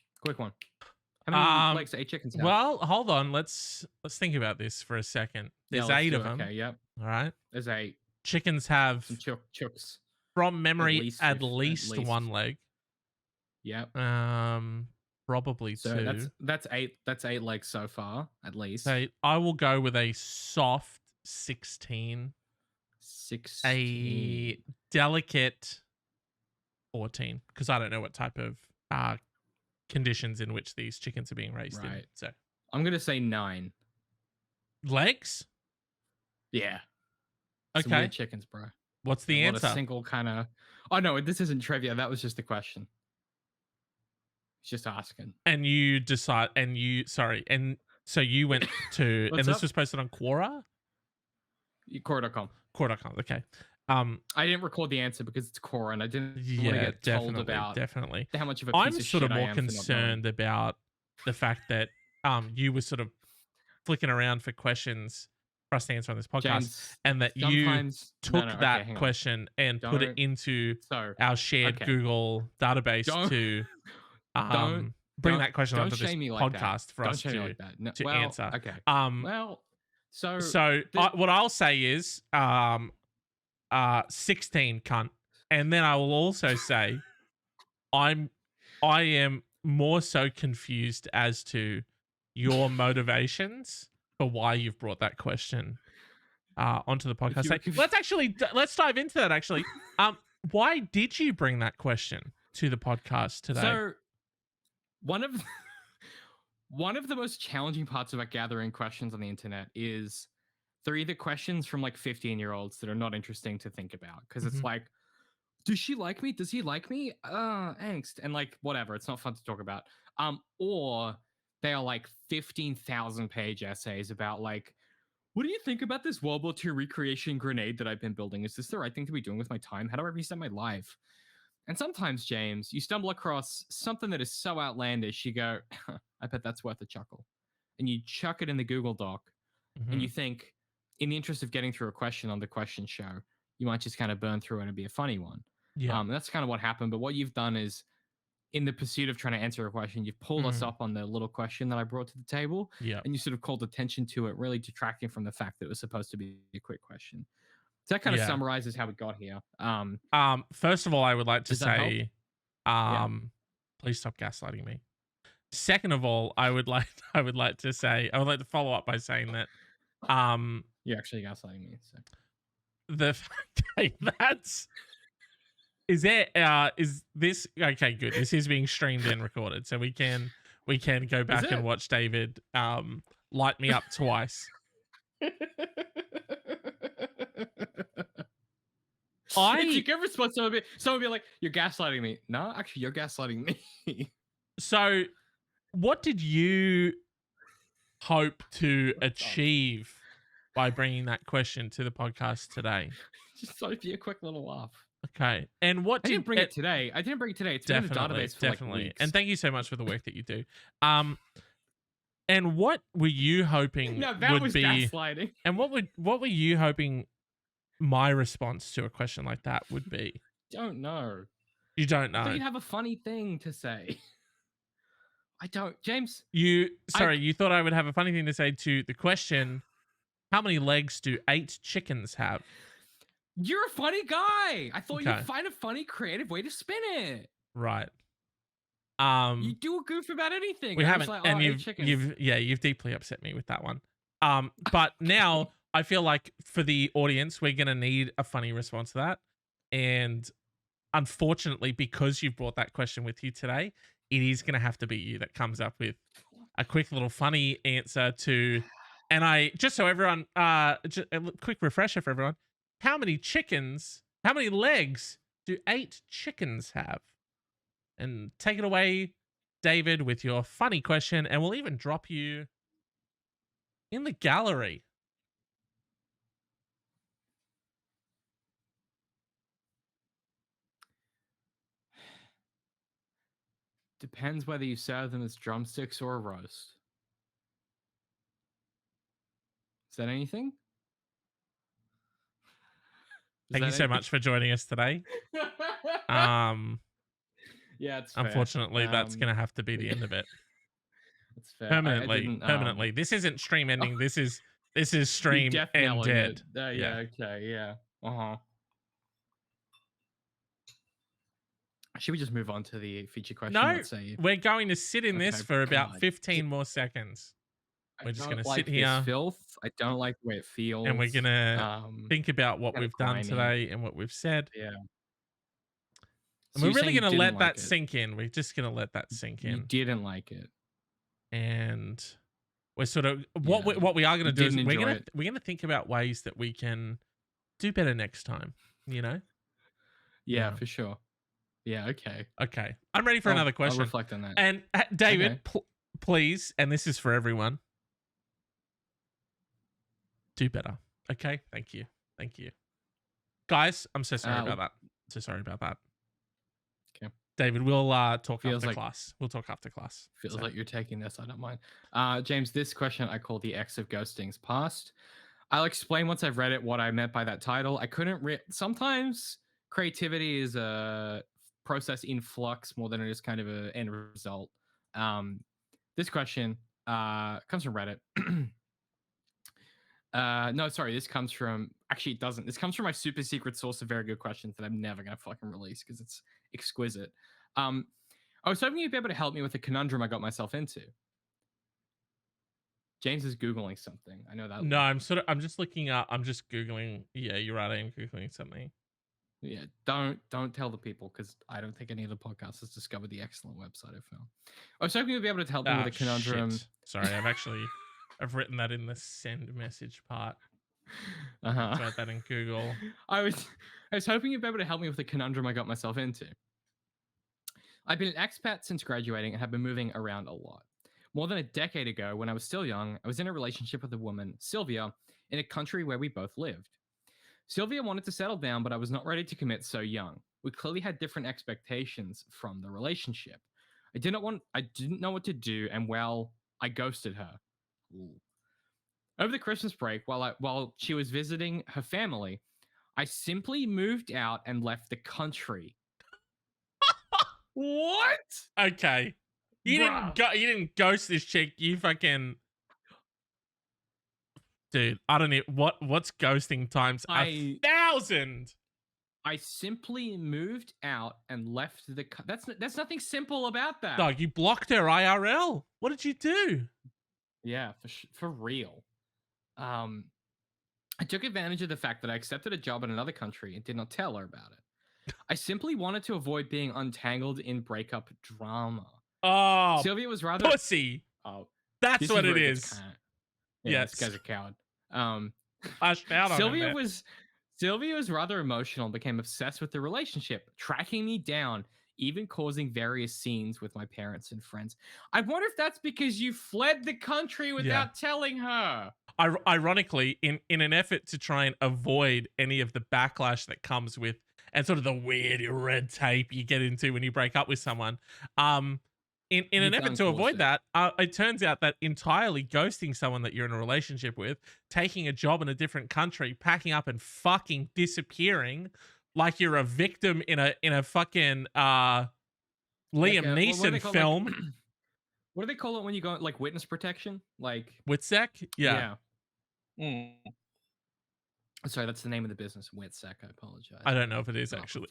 How many legs do 8 chickens have? Well, hold on. Let's think about this for a second. There's 8 of them. Okay, yep. All right. There's 8. Chickens have some chooks. From memory, at least 1 leg. Yep. Probably So 2. that's 8. That's 8 legs so far, at least. So I will go with a soft 16. 16. A delicate 14, because I don't know what type of conditions in which these chickens are being raised in. Right. So I'm gonna say 9. legs? Yeah. Some Okay. weird chickens, bro. What's A the lot of answer? single kind of. Oh no, this isn't trivia. That was just a question. It's just asking. And you decide, and you, sorry, and so you went to, and What's this up? was posted on Quora? Core.com. Quora.com, okay. I didn't record the answer because it's core, and I didn't want to Yeah, get told definitely, about definitely. how much of a piece I'm of sort shit of I more am for not knowing. concerned about the fact that you were sort of flicking around for questions for us to answer on this podcast, James, and that you sometimes no, took no. Okay, that hang on. question and put it Don't. into So our shared okay. Google database Don't to don't bring that question don't onto this shame me like that. podcast for Don't us shame me like that. No, to well, answer. okay. Well, so So what I'll say is 16 cunt, and then I will also say I am more so confused as to your motivations for why you've brought that question onto the if podcast. you were So let's dive into that. Actually, why did you bring that question to the podcast today? so one of one of the most challenging parts about gathering questions on the internet is they're either questions from like 15-year-olds that are not interesting to think about because it's like, does she like me? Does he like me? Angst and like whatever. It's not fun to talk about. Or they are like 15,000 page essays about like, what do you think about this World War II recreation grenade that I've been building? Is this the right thing to be doing with my time? How do I reset my life? And sometimes, James, you stumble across something that is so outlandish, you go, I bet that's worth a chuckle. And you chuck it in the Google Doc and you think, in the interest of getting through a question on the question show, you might just kind of burn through it and be a funny one. Yeah. That's kind of what happened. But what you've done is, in the pursuit of trying to answer a question, you've pulled us up on the little question that I brought to the table. Yeah. And you sort of called attention to it, really detracting from the fact that it was supposed to be a quick question. So that kind of summarizes how we got here. First of all, I would like to say, Yeah. please stop gaslighting me. Second of all, I would like to follow up by saying that You're actually gaslighting me. So. Is this okay? Good. This is being streamed and recorded, so we can go back and watch David light me up twice. It's a good response. Someone be like, "You're gaslighting me." No, actually, you're gaslighting me. So, what did you hope to achieve by bringing that question to the podcast today? Just thought it'd be a quick little laugh. Okay, and what I didn't bring it today. It's been in the database for like weeks. And thank you so much for the work that you do. And what were you hoping would be gaslighting? And what were you hoping my response to a question like that would be? Don't know. You don't know. I thought you'd have a funny thing to say. I don't, James. You thought I would have a funny thing to say to the question, how many legs do 8 chickens have? You're a funny guy. I thought you'd find a funny, creative way to spin it. Right. You do a goof about anything. We haven't, like, and you've deeply upset me with that one. But now I feel like for the audience, we're gonna need a funny response to that. And unfortunately, because you've brought that question with you today, it is gonna have to be you that comes up with a quick little funny answer to. And I just so everyone, just a quick refresher for everyone. How many legs do 8 chickens have? And take it away, David, with your funny question, and we'll even drop you in the gallery. Depends whether you serve them as drumsticks or a roast. Is that anything? Thank you so much for joining us today. Yeah, it's fair. Unfortunately, that's going to have to be the end of it. That's fair. Permanently. This isn't stream ending. This is stream and dead. Okay, yeah. Should we just move on to the feature question? No, Let's say we're going to sit in this for about God. 15 more seconds. I We're just going don't to sit like this here filth. I don't like the way it and we're feels. going to think about what Kind of we've done grimy. today and what we've said. Yeah. And So we're you're really saying you going to didn't let like that it. sink in. We're just going to let that sink You in. didn't like it. And we're sort of what we are going to do is we're going to think about ways that we can do better next time, you know? Yeah, for sure. Yeah, okay. Okay. I'm ready for another question. I'll reflect on that. And David, please, and this is for everyone, do better. Okay? Thank you. Thank you. Guys, I'm so sorry about that. So sorry about that. Okay. David, we'll talk after class. We'll talk after class. Feels like you're taking this. I don't mind. James, this question I call the X of Ghostings Past. I'll explain once I've read it what I meant by that title. I couldn't read. Sometimes creativity is a process in flux more than it is kind of an end result. This question comes from Reddit. No, sorry. This comes from. Actually, it doesn't. This comes from my super secret source of very good questions that I'm never gonna fucking release because it's exquisite. I was hoping you'd be able to help me with a conundrum I got myself into. James is Googling something. I know that. No, I'm just looking up. I'm just Googling. Yeah, you're right. I am Googling something. Yeah, don't tell the people because I don't think any of the podcasts has discovered the excellent website I found. I was hoping you'd be able to help me with a conundrum. Shit. Sorry, I've written that in the send message part. Write that in Google. I was hoping you'd be able to help me with the conundrum I got myself into. I've been an expat since graduating and have been moving around a lot. More than a decade ago, when I was still young, I was in a relationship with a woman, Sylvia, in a country where we both lived. Sylvia wanted to settle down, but I was not ready to commit so young. We clearly had different expectations from the relationship. I didn't know what to do, and well, I ghosted her. Ooh. Over the Christmas break, while she was visiting her family, I simply moved out and left the country. What? Okay. You didn't ghost this chick. You fucking dude. I don't know what's ghosting times 1,000. I simply moved out and left the. That's nothing simple about that. Dog, you blocked her IRL. What did you do? Yeah, for real. I took advantage of the fact that I accepted a job in another country and did not tell her about it. I simply wanted to avoid being untangled in breakup drama. Oh, Sylvia was rather pussy. Oh, that's what it is. Yes, this guy's a coward. Sylvia was rather emotional and became obsessed with the relationship, tracking me down, even causing various scenes with my parents and friends. I wonder if that's because you fled the country without telling her. Ironically, in an effort to try and avoid any of the backlash that comes with and sort of the weird red tape you get into when you break up with someone, in an effort to avoid that, it turns out that entirely ghosting someone that you're in a relationship with, taking a job in a different country, packing up and fucking disappearing like you're a victim in a fucking Liam Neeson film. What do they call it when you go like witness protection? Like WITSEC? Yeah. Sorry, that's the name of the business, WITSEC. I apologize. I don't know if it is actually.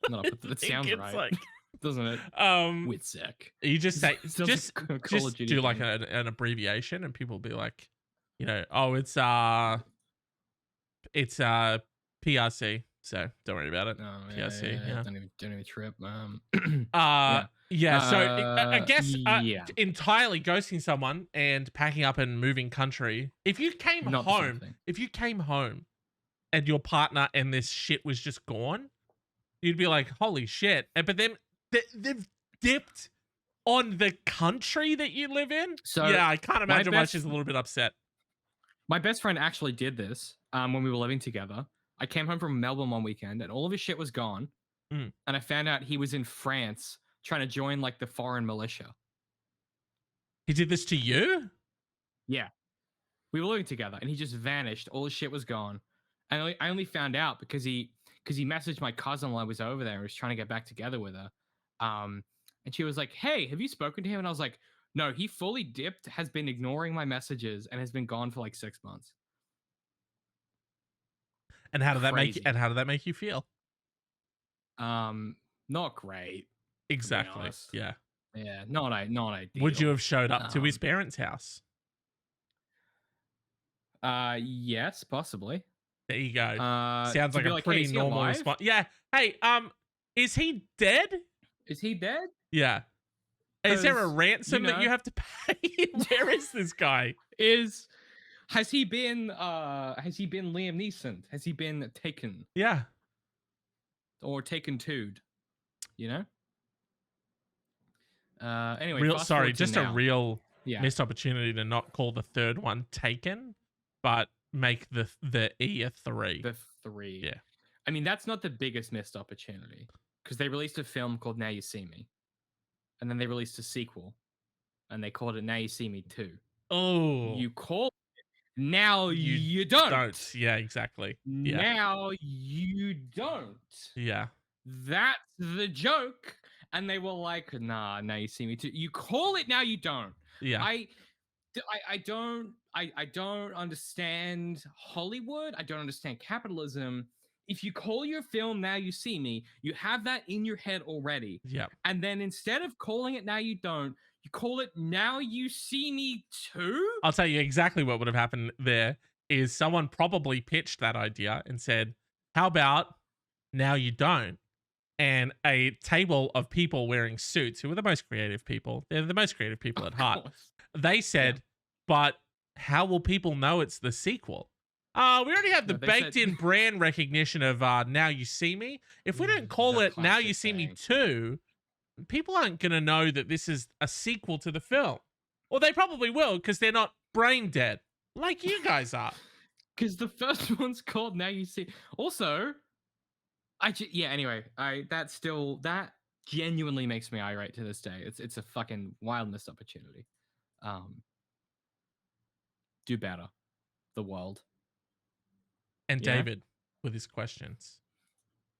No, it sounds right. Like... doesn't it? WITSEC. You just say just do like an abbreviation, and people will be like, you know, oh, it's PRC. So don't worry about it. PRC. Yeah. Don't even trip. Yeah. So I guess entirely ghosting someone and packing up and moving country. If you came home and your partner and this shit was just gone, you'd be like, holy shit. But then they've dipped on the country that you live in. So yeah, I can't imagine why she's a little bit upset. My best friend actually did this when we were living together. I came home from Melbourne one weekend and all of his shit was gone. And I found out he was in France trying to join like the foreign militia. He did this to you? Yeah. We were living together and he just vanished. All his shit was gone. And I only found out because he messaged my cousin while I was over there and was trying to get back together with her. And she was like, hey, have you spoken to him? And I was like, no, he fully dipped, has been ignoring my messages and has been gone for like 6 months. And how did that make you feel? Not great. Exactly. Yeah. Yeah, not ideal. Would you have showed up to his parents' house? Yes, possibly. There you go. Sounds like a hey, pretty normal response. Yeah. Hey, is he dead? Is he dead? Yeah. Is there a ransom that you have to pay? Where is this guy? Has he been Liam Neeson? Has he been taken? Yeah. Or taken to'd? You know? Anyway, a real missed opportunity to not call the third one Taken, but make the E a 3. The 3. Yeah. I mean, that's not the biggest missed opportunity, because they released a film called Now You See Me, and then they released a sequel, and they called it Now You See Me 2. Oh. You call it, now you don't. Yeah, exactly. Yeah. Now you don't. Yeah. That's the joke. And they were like, nah, Now You See Me 2. You call it Now You Don't. Yeah. I don't understand Hollywood. I don't understand capitalism. If you call your film Now You See Me, you have that in your head already. Yeah. And then instead of calling it Now You Don't, you call it Now You See Me Too? I'll tell you exactly what would have happened there is someone probably pitched that idea and said, how about Now You Don't? And a table of people wearing suits who are the most creative people. They're the most creative people at heart. They said, but how will people know it's the sequel? We already have the baked-in brand recognition of Now You See Me. If we don't call it Now You See Me 2, people aren't going to know that this is a sequel to the film. Or they probably will because they're not brain dead like you guys are. Because the first one's called Now You See. Also, anyway, that genuinely makes me irate to this day. It's a fucking wild missed opportunity. Do better, the world. And David, with his questions,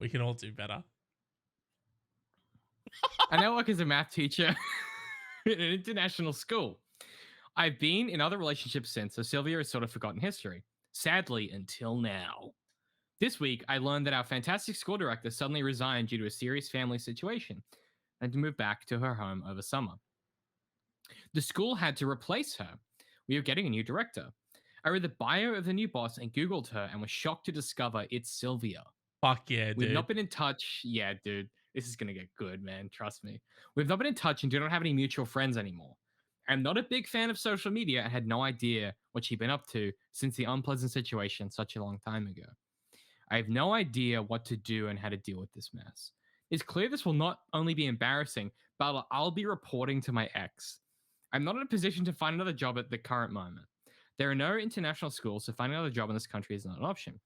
we can all do better. I now work as a math teacher in an international school. I've been in other relationships since, so Sylvia has sort of forgotten history. Sadly, until now. This week, I learned that our fantastic school director suddenly resigned due to a serious family situation and to move back to her home over summer. The school had to replace her. We are getting a new director. I read the bio of the new boss and Googled her and was shocked to discover it's Sylvia. Fuck yeah, dude. We've not been in touch. Yeah, dude. This is going to get good, man. Trust me. We've not been in touch and do not have any mutual friends anymore. I'm not a big fan of social media and had no idea what she'd been up to since the unpleasant situation such a long time ago. I have no idea what to do and how to deal with this mess. It's clear this will not only be embarrassing, but I'll be reporting to my ex. I'm not in a position to find another job at the current moment. There are no international schools, so finding another job in this country is not an option.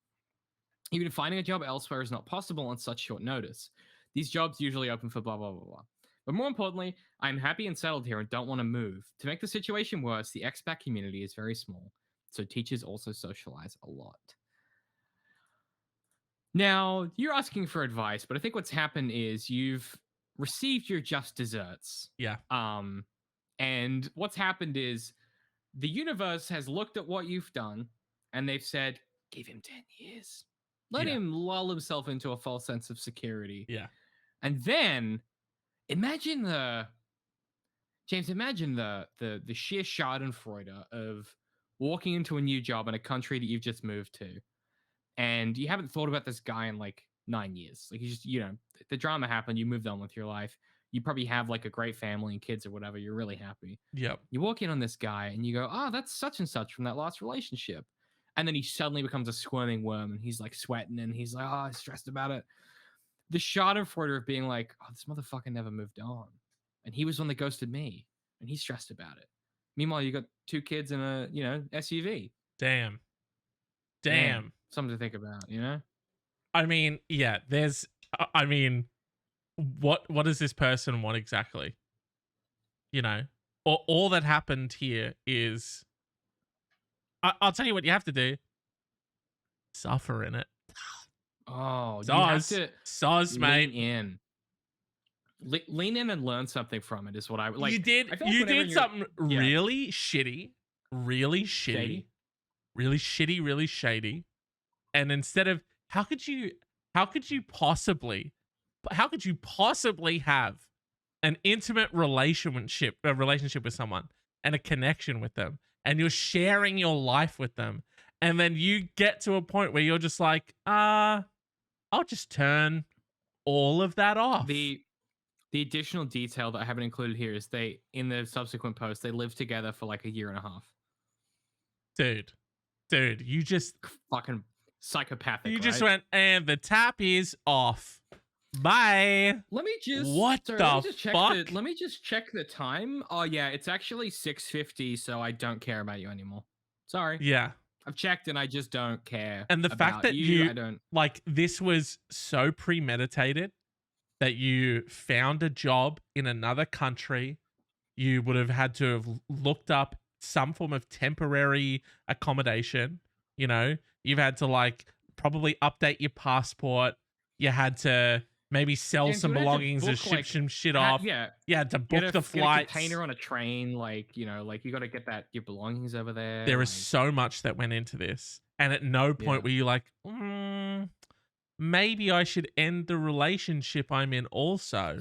Even finding a job elsewhere is not possible on such short notice. These jobs usually open for blah, blah, blah, blah. But more importantly, I'm happy and settled here and don't want to move. To make the situation worse, the expat community is very small, so teachers also socialize a lot. Now, you're asking for advice, but I think what's happened is you've received your just desserts. Yeah. And what's happened is the universe has looked at what you've done and they've said, give him 10 years. Let him lull himself into a false sense of security. Yeah. And then imagine the sheer schadenfreude of walking into a new job in a country that you've just moved to. And you haven't thought about this guy in like 9 years. Like you just, the drama happened. You moved on with your life. You probably have like a great family and kids or whatever. You're really happy. Yep. You walk in on this guy and you go, oh, that's such and such from that last relationship. And then he suddenly becomes a squirming worm and he's like sweating and he's like, oh, I'm stressed about it. The schadenfreude of being like, oh, this motherfucker never moved on. And he was one that ghosted me and he's stressed about it. Meanwhile, you got 2 kids and a, SUV. Damn. Something to think about, I mean, yeah, what does this person want exactly? All that happened here is, I'll tell you what you have to do. Suffer in it. Oh, you have to mate. Lean in and learn something from it is what I would like. You did something really shitty, really shitty, really shitty, really shady. And instead of how could you possibly possibly have an intimate relationship with someone and a connection with them, and you're sharing your life with them, and then you get to a point where you're just like, I'll just turn all of that off. The additional detail that I haven't included here is in the subsequent post, they lived together for like a year and a half. Dude, you just fucking psychopathic. You just went, and the tap is off. Bye. Let me just let me just check the time. Oh yeah, it's actually 6:50, so I don't care about you anymore. Sorry. Yeah. I've checked and I just don't care. And the fact that you I don't like this was so premeditated that you found a job in another country. You would have had to have looked up some form of temporary accommodation. You know, you've had to like probably update your passport. You had to maybe sell some belongings or ship some shit off. Yeah. You had to book the flights. Get a container on a train, like, you know, like you got to get your belongings over there. There is so much that went into this. And at no point were you like, maybe I should end the relationship I'm in also.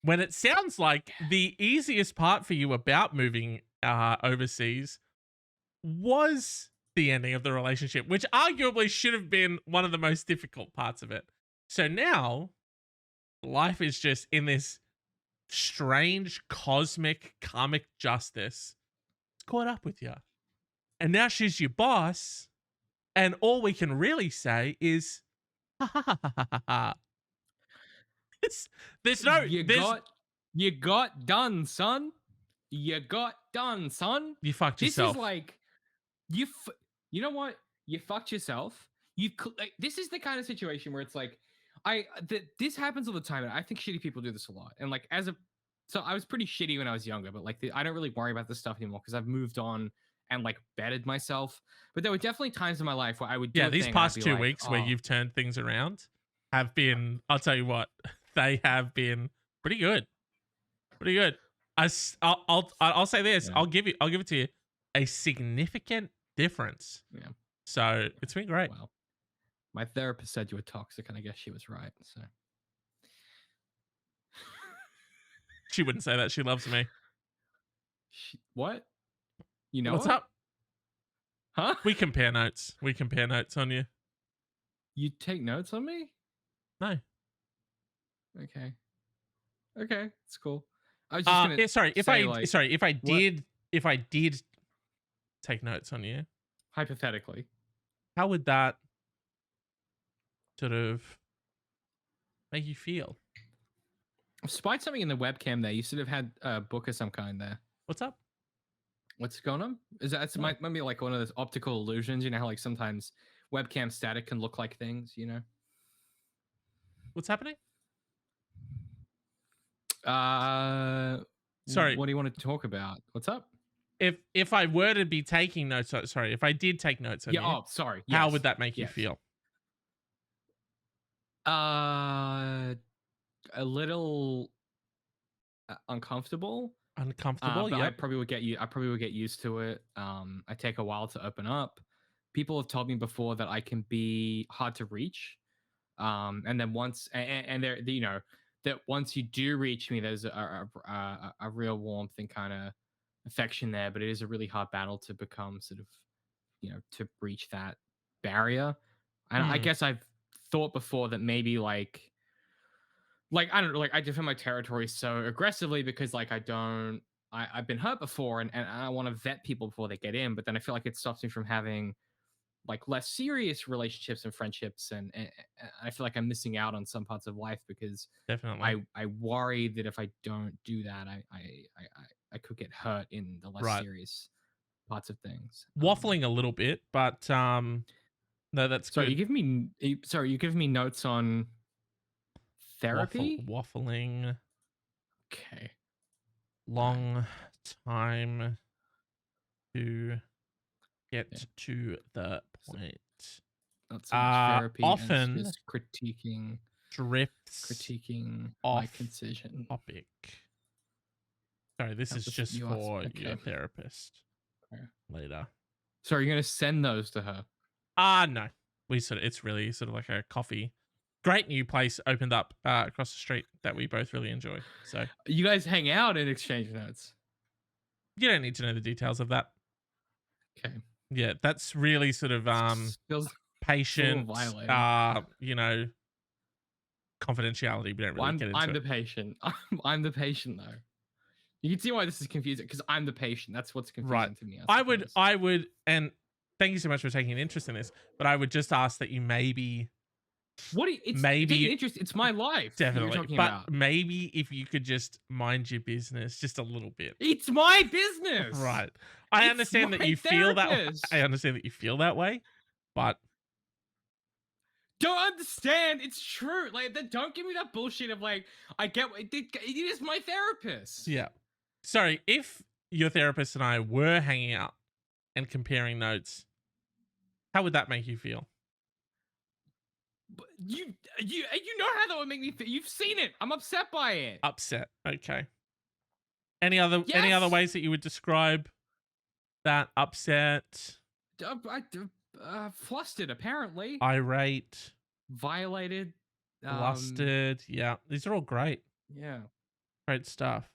When it sounds like the easiest part for you about moving overseas was the ending of the relationship, which arguably should have been one of the most difficult parts of it. So now life is just in this strange cosmic karmic justice. It's caught up with you. And now she's your boss. And all we can really say is, ha ha ha ha ha ha. You got done, son. You got done, son. You fucked yourself. This is like you know what? You fucked yourself. This is the kind of situation where it's like this happens all the time, and I think shitty people do this a lot. And like so I was pretty shitty when I was younger, but like I don't really worry about this stuff anymore because I've moved on and like bettered myself. But there were definitely times in my life where I would do these past 2 weeks where you've turned things around have been, I'll tell you what, they have been pretty good. Pretty good. I'll say this. Yeah. I'll give it to you. A significant difference. Yeah. So it's been great. Well, my therapist said you were toxic, and I guess she was right. So she wouldn't say that. She loves me. What? You know what's up? Huh? We compare notes. We compare notes on you. You take notes on me? No. Okay. It's cool. I was just gonna if I did take notes on you, hypothetically, how would that sort of make you feel? I spied something in the webcam there. You sort of had a book of some kind there. What's up? What's going on? Might be like one of those optical illusions. You know how like sometimes webcam static can look like things, you know? What's happening? Sorry. What do you want to talk about? What's up? If I were to be taking notes, if I did take notes on you. Oh, sorry. How would that make you feel? A little uncomfortable. But I probably would get used to it. I take a while to open up. People have told me before that I can be hard to reach. And then once that once you do reach me, there's a real warmth and kind of affection there, but it is a really hard battle to become sort of, to breach that barrier. And I guess I've thought before that maybe like I don't know, like I defend my territory so aggressively because like I've been hurt before and I want to vet people before they get in, but then I feel like it stops me from having like less serious relationships and friendships, and I feel like I'm missing out on some parts of life because definitely I worry that if I don't do that, I could get hurt in the less serious parts of things. Waffling a little bit, but no, that's good. You give me notes on therapy. Waffling. Okay. Long time to get to the point. Not so much therapy. Often just critiquing off my concision. Topic. Sorry, this is just for your therapist. Okay. Later. So are you going to send those to her? No. It's really sort of like a coffee great new place opened up across the street that we both really enjoy. So you guys hang out and exchange notes. You don't need to know the details of that. Okay. Yeah, that's really sort of Feels patient, violating. you know, confidentiality. We don't really get into I'm it. the patient. I'm the patient though. You can see why this is confusing because I'm the patient. That's what's confusing to me. I would, and thank you so much for taking an interest in this, but I would just ask that you maybe taking interest? It's my life. Definitely. You're talking but about. Maybe if you could just mind your business just a little bit. It's my business. Right. I understand that you feel that way. I understand that you feel that way, but don't understand. It's true. Like, don't give me that bullshit of like, I get it is my therapist. Yeah. Sorry, if your therapist and I were hanging out and comparing notes, how would that make you feel? But you know how that would make me feel. You've seen it. I'm upset by it. Upset. Okay. Any other ways that you would describe that? Upset? Flustered, apparently. Irate. Violated. Flustered. Yeah. These are all great. Yeah. Great stuff.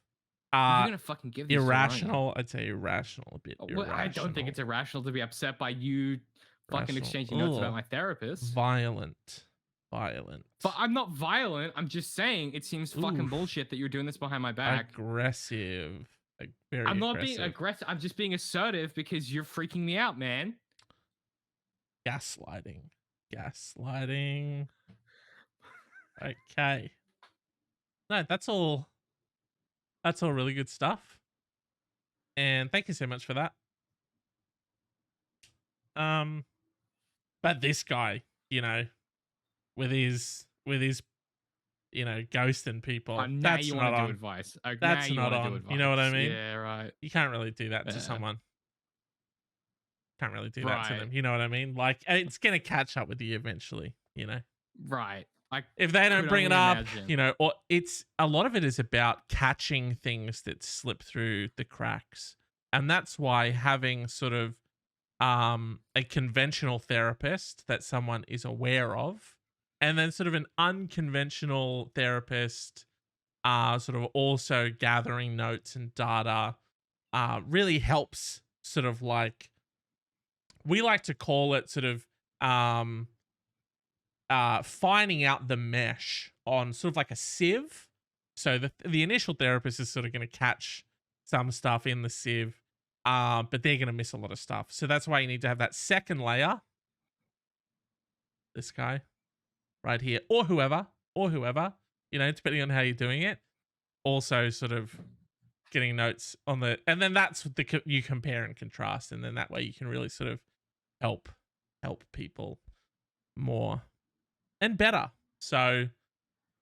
You're gonna fucking give these irrational. I'd say irrational a bit. Irrational. I don't think it's irrational to be upset by you fucking exchanging notes about my therapist. Violent. But I'm not violent. I'm just saying it seems fucking bullshit that you're doing this behind my back. Aggressive. I'm not being aggressive. I'm just being assertive because you're freaking me out, man. Gaslighting. Okay. No, that's all really good stuff. And thank you so much for that. But this guy, you know, with his ghosting people, that's you not on. Advice. That's not on. You know what I mean? Yeah, right. You can't really do that to someone. Can't really do that to them. You know what I mean? Like, it's gonna catch up with you eventually. You know? Right. If they don't bring it up, you know, or it's a lot of it is about catching things that slip through the cracks, and that's why having sort of a conventional therapist that someone is aware of, and then sort of an unconventional therapist, sort of also gathering notes and data, really helps. Sort of like, we like to call it sort of finding out the mesh on sort of like a sieve. So the initial therapist is sort of going to catch some stuff in the sieve, but they're going to miss a lot of stuff. So that's why you need to have that second layer. This guy right here, or whoever, you know, depending on how you're doing it. Also sort of getting notes on and then that's you compare and contrast, and then that way you can really sort of help people more and better. So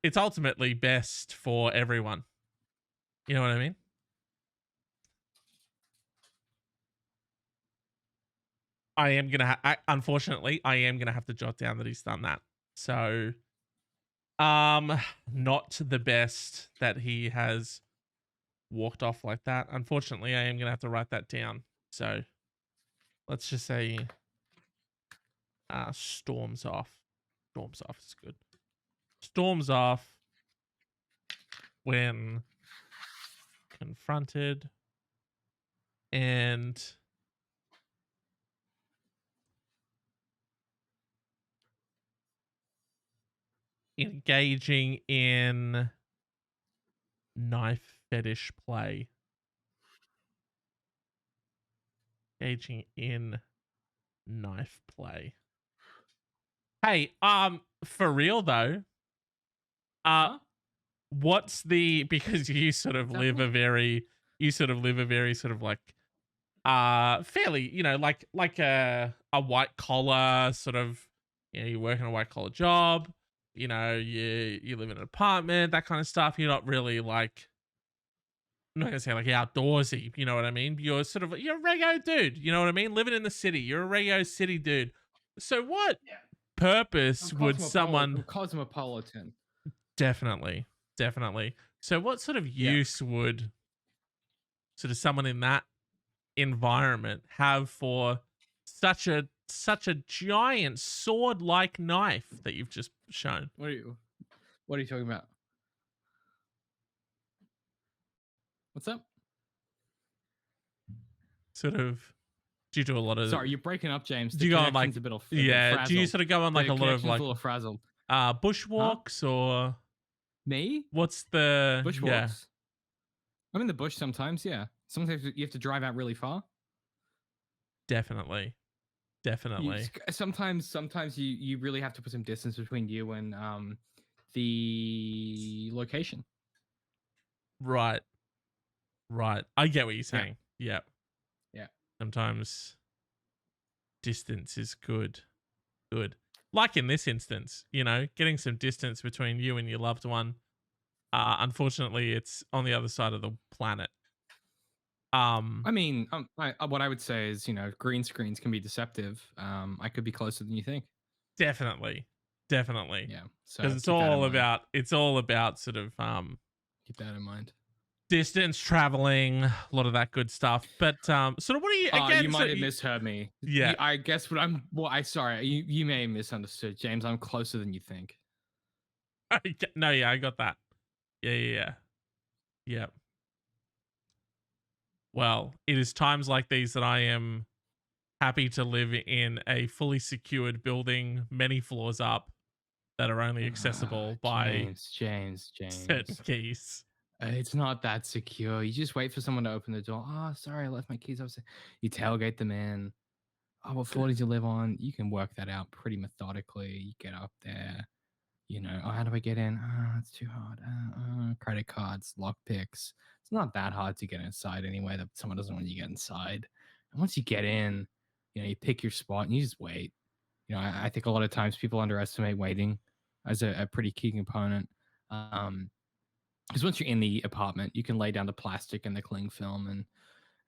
it's ultimately best for everyone. You know what I mean? Unfortunately, I am gonna have to jot down that he's done that. So, not the best that he has walked off like that. Unfortunately, I am gonna have to write that down. So, let's just say, storms off. Storms off is good. Storms off when confronted and engaging in knife fetish play. Engaging in knife play. Hey, for real though, what's because you sort of live a very sort of like fairly, you know, like a white collar sort of, you know, you work in a white collar job, you know, you live in an apartment, that kind of stuff. You're not really like, I'm not gonna say like outdoorsy, you know what I mean? You're a rego dude, you know what I mean? Living in the city, you're a rego city dude. So what purpose would someone... Cosmopolitan. Definitely. So what sort of use would sort of someone in that environment have for such a such a giant sword-like knife that you've just shown. What are you talking about? What's up? Sort of, do you do a lot of? Sorry, you're breaking up, James. Do The you go on like? connection's a bit Yeah. Do you frazzled. sort of go on like The a lot of connection's like a little frazzled. Huh? bushwalks or Me? what's the Bushwalks? Yeah, I'm in the bush sometimes, yeah. Sometimes you have to drive out really far. definitely. Sometimes you really have to put some distance between you and the location. Right. I get what you're saying. Yeah. Yeah. Sometimes distance is good. Like in this instance, getting some distance between you and your loved one. Unfortunately, it's on the other side of the planet. I mean, what I would say is, green screens can be deceptive. I could be closer than you think. Definitely. Yeah. So Because it's all about sort of keep that in mind. Distance traveling, a lot of that good stuff. But sort of what do you again? You might have misheard me. Yeah. I guess sorry. You may have misunderstood, James. I'm closer than you think. No, yeah, I got that. Yeah. Well, it is times like these that I am happy to live in a fully secured building, many floors up, that are only accessible by James. certain keys. It's not that secure. You just wait for someone to open the door. Oh, sorry, I left my keys upstairs. You tailgate them in. Oh, what floor did you live on? You can work that out pretty methodically. You get up there. Oh, how do I get in? Oh, it's too hard. Credit cards, lock picks. It's not that hard to get inside anyway. That someone doesn't want you to get inside. And once you get in, you pick your spot and you just wait. I think a lot of times people underestimate waiting as a pretty key component. Because once you're in the apartment, you can lay down the plastic and the cling film,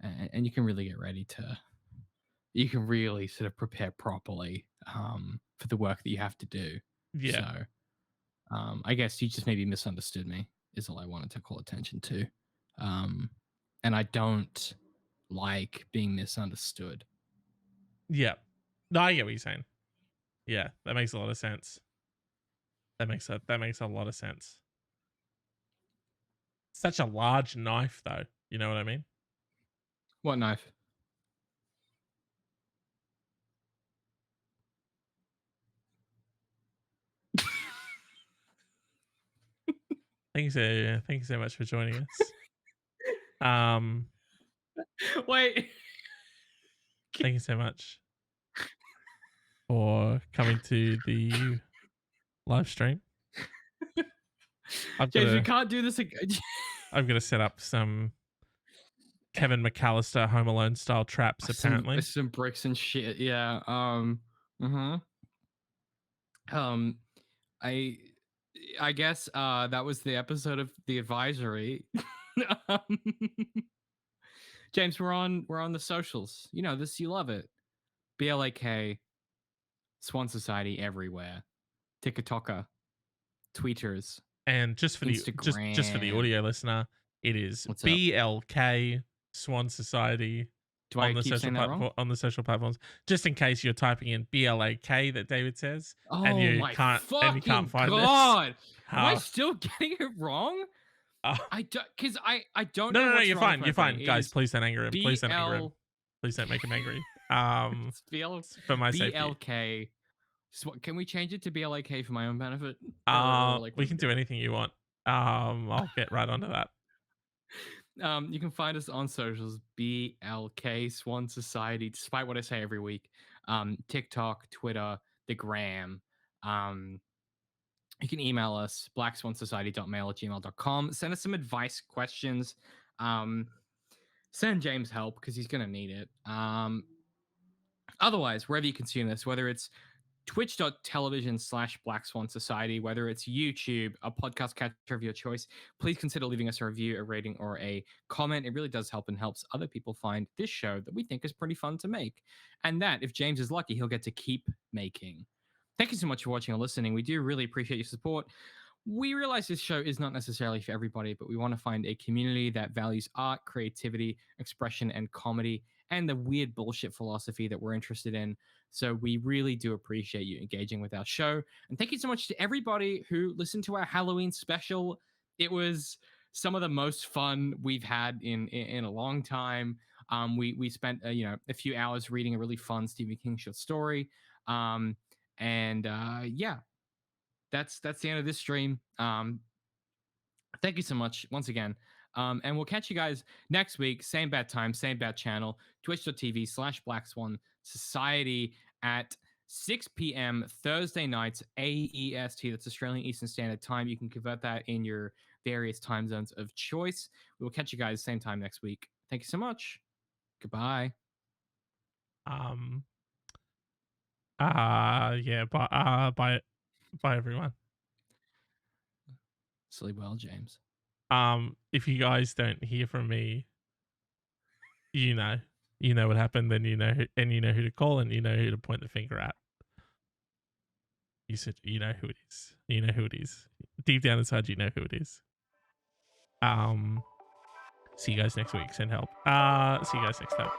and you can really get ready to. You can really sort of prepare properly for the work that you have to do. Yeah. So, I guess you just maybe misunderstood me. Is all I wanted to call attention to. And I don't like being misunderstood. Yeah. No, I get what you're saying. Yeah, that makes a lot of sense. That makes a lot of sense. Such a large knife, though. You know what I mean? What knife? Thank you so much for joining us. Wait. Thank you so much for coming to the live stream. James, we can't do this again. I'm gonna set up some Kevin McAllister Home Alone style traps. Apparently, some bricks and shit. Yeah. I guess that was the episode of The Advisory. James, we're on the socials. You know this, you love it. BLAK, Swan Society everywhere. TikToker, tweeters, and just for Instagram. just for the audio listener, it is BLK Swan Society. Do I keep saying that wrong? On the social platforms, just in case you're typing in BLAK that David says, and you can't find God. Am I still getting it wrong? I don't, because I don't know. No, you're fine. You're fine, guys. Please don't anger him. Please don't anger him. Please don't make him angry. For my safety. BLK. So can we change it to BLAK for my own benefit? We can do anything you want. I'll get right onto that. You can find us on socials, BLK Swan Society, despite what I say every week. TikTok, Twitter, the Gram. You can email us, blackswansociety.mail@gmail.com. Send us some advice, questions. Send James help because he's going to need it. Otherwise, wherever you consume this, whether it's twitch.tv/Black Swan Society, whether it's YouTube, a podcast catcher of your choice, please consider leaving us a review, a rating, or a comment. It really does help and helps other people find this show that we think is pretty fun to make. And that, if James is lucky, he'll get to keep making. Thank you so much for watching or listening. We do really appreciate your support. We realize this show is not necessarily for everybody, but we want to find a community that values art, creativity, expression, and comedy. and the weird bullshit philosophy that we're interested in. So we really do appreciate you engaging with our show. And thank you so much to everybody who listened to our Halloween special. It was some of the most fun we've had in a long time. We spent a few hours reading a really fun Stephen King short story. Yeah, that's the end of this stream. Thank you so much once again. And we'll catch you guys next week. Same bad time, same bad channel. Twitch.tv/Black Swan Society at 6 p.m. Thursday nights, AEST. That's Australian Eastern Standard Time. You can convert that in your various time zones of choice. We will catch you guys same time next week. Thank you so much. Goodbye. Yeah, bye everyone. Sleep well, James. If you guys don't hear from me, you know what happened, then you know who to call, and you know who to point the finger at. You said you know who it is. You know who it is. Deep down inside, you know who it is. See you guys next week. Send help. See you guys next time.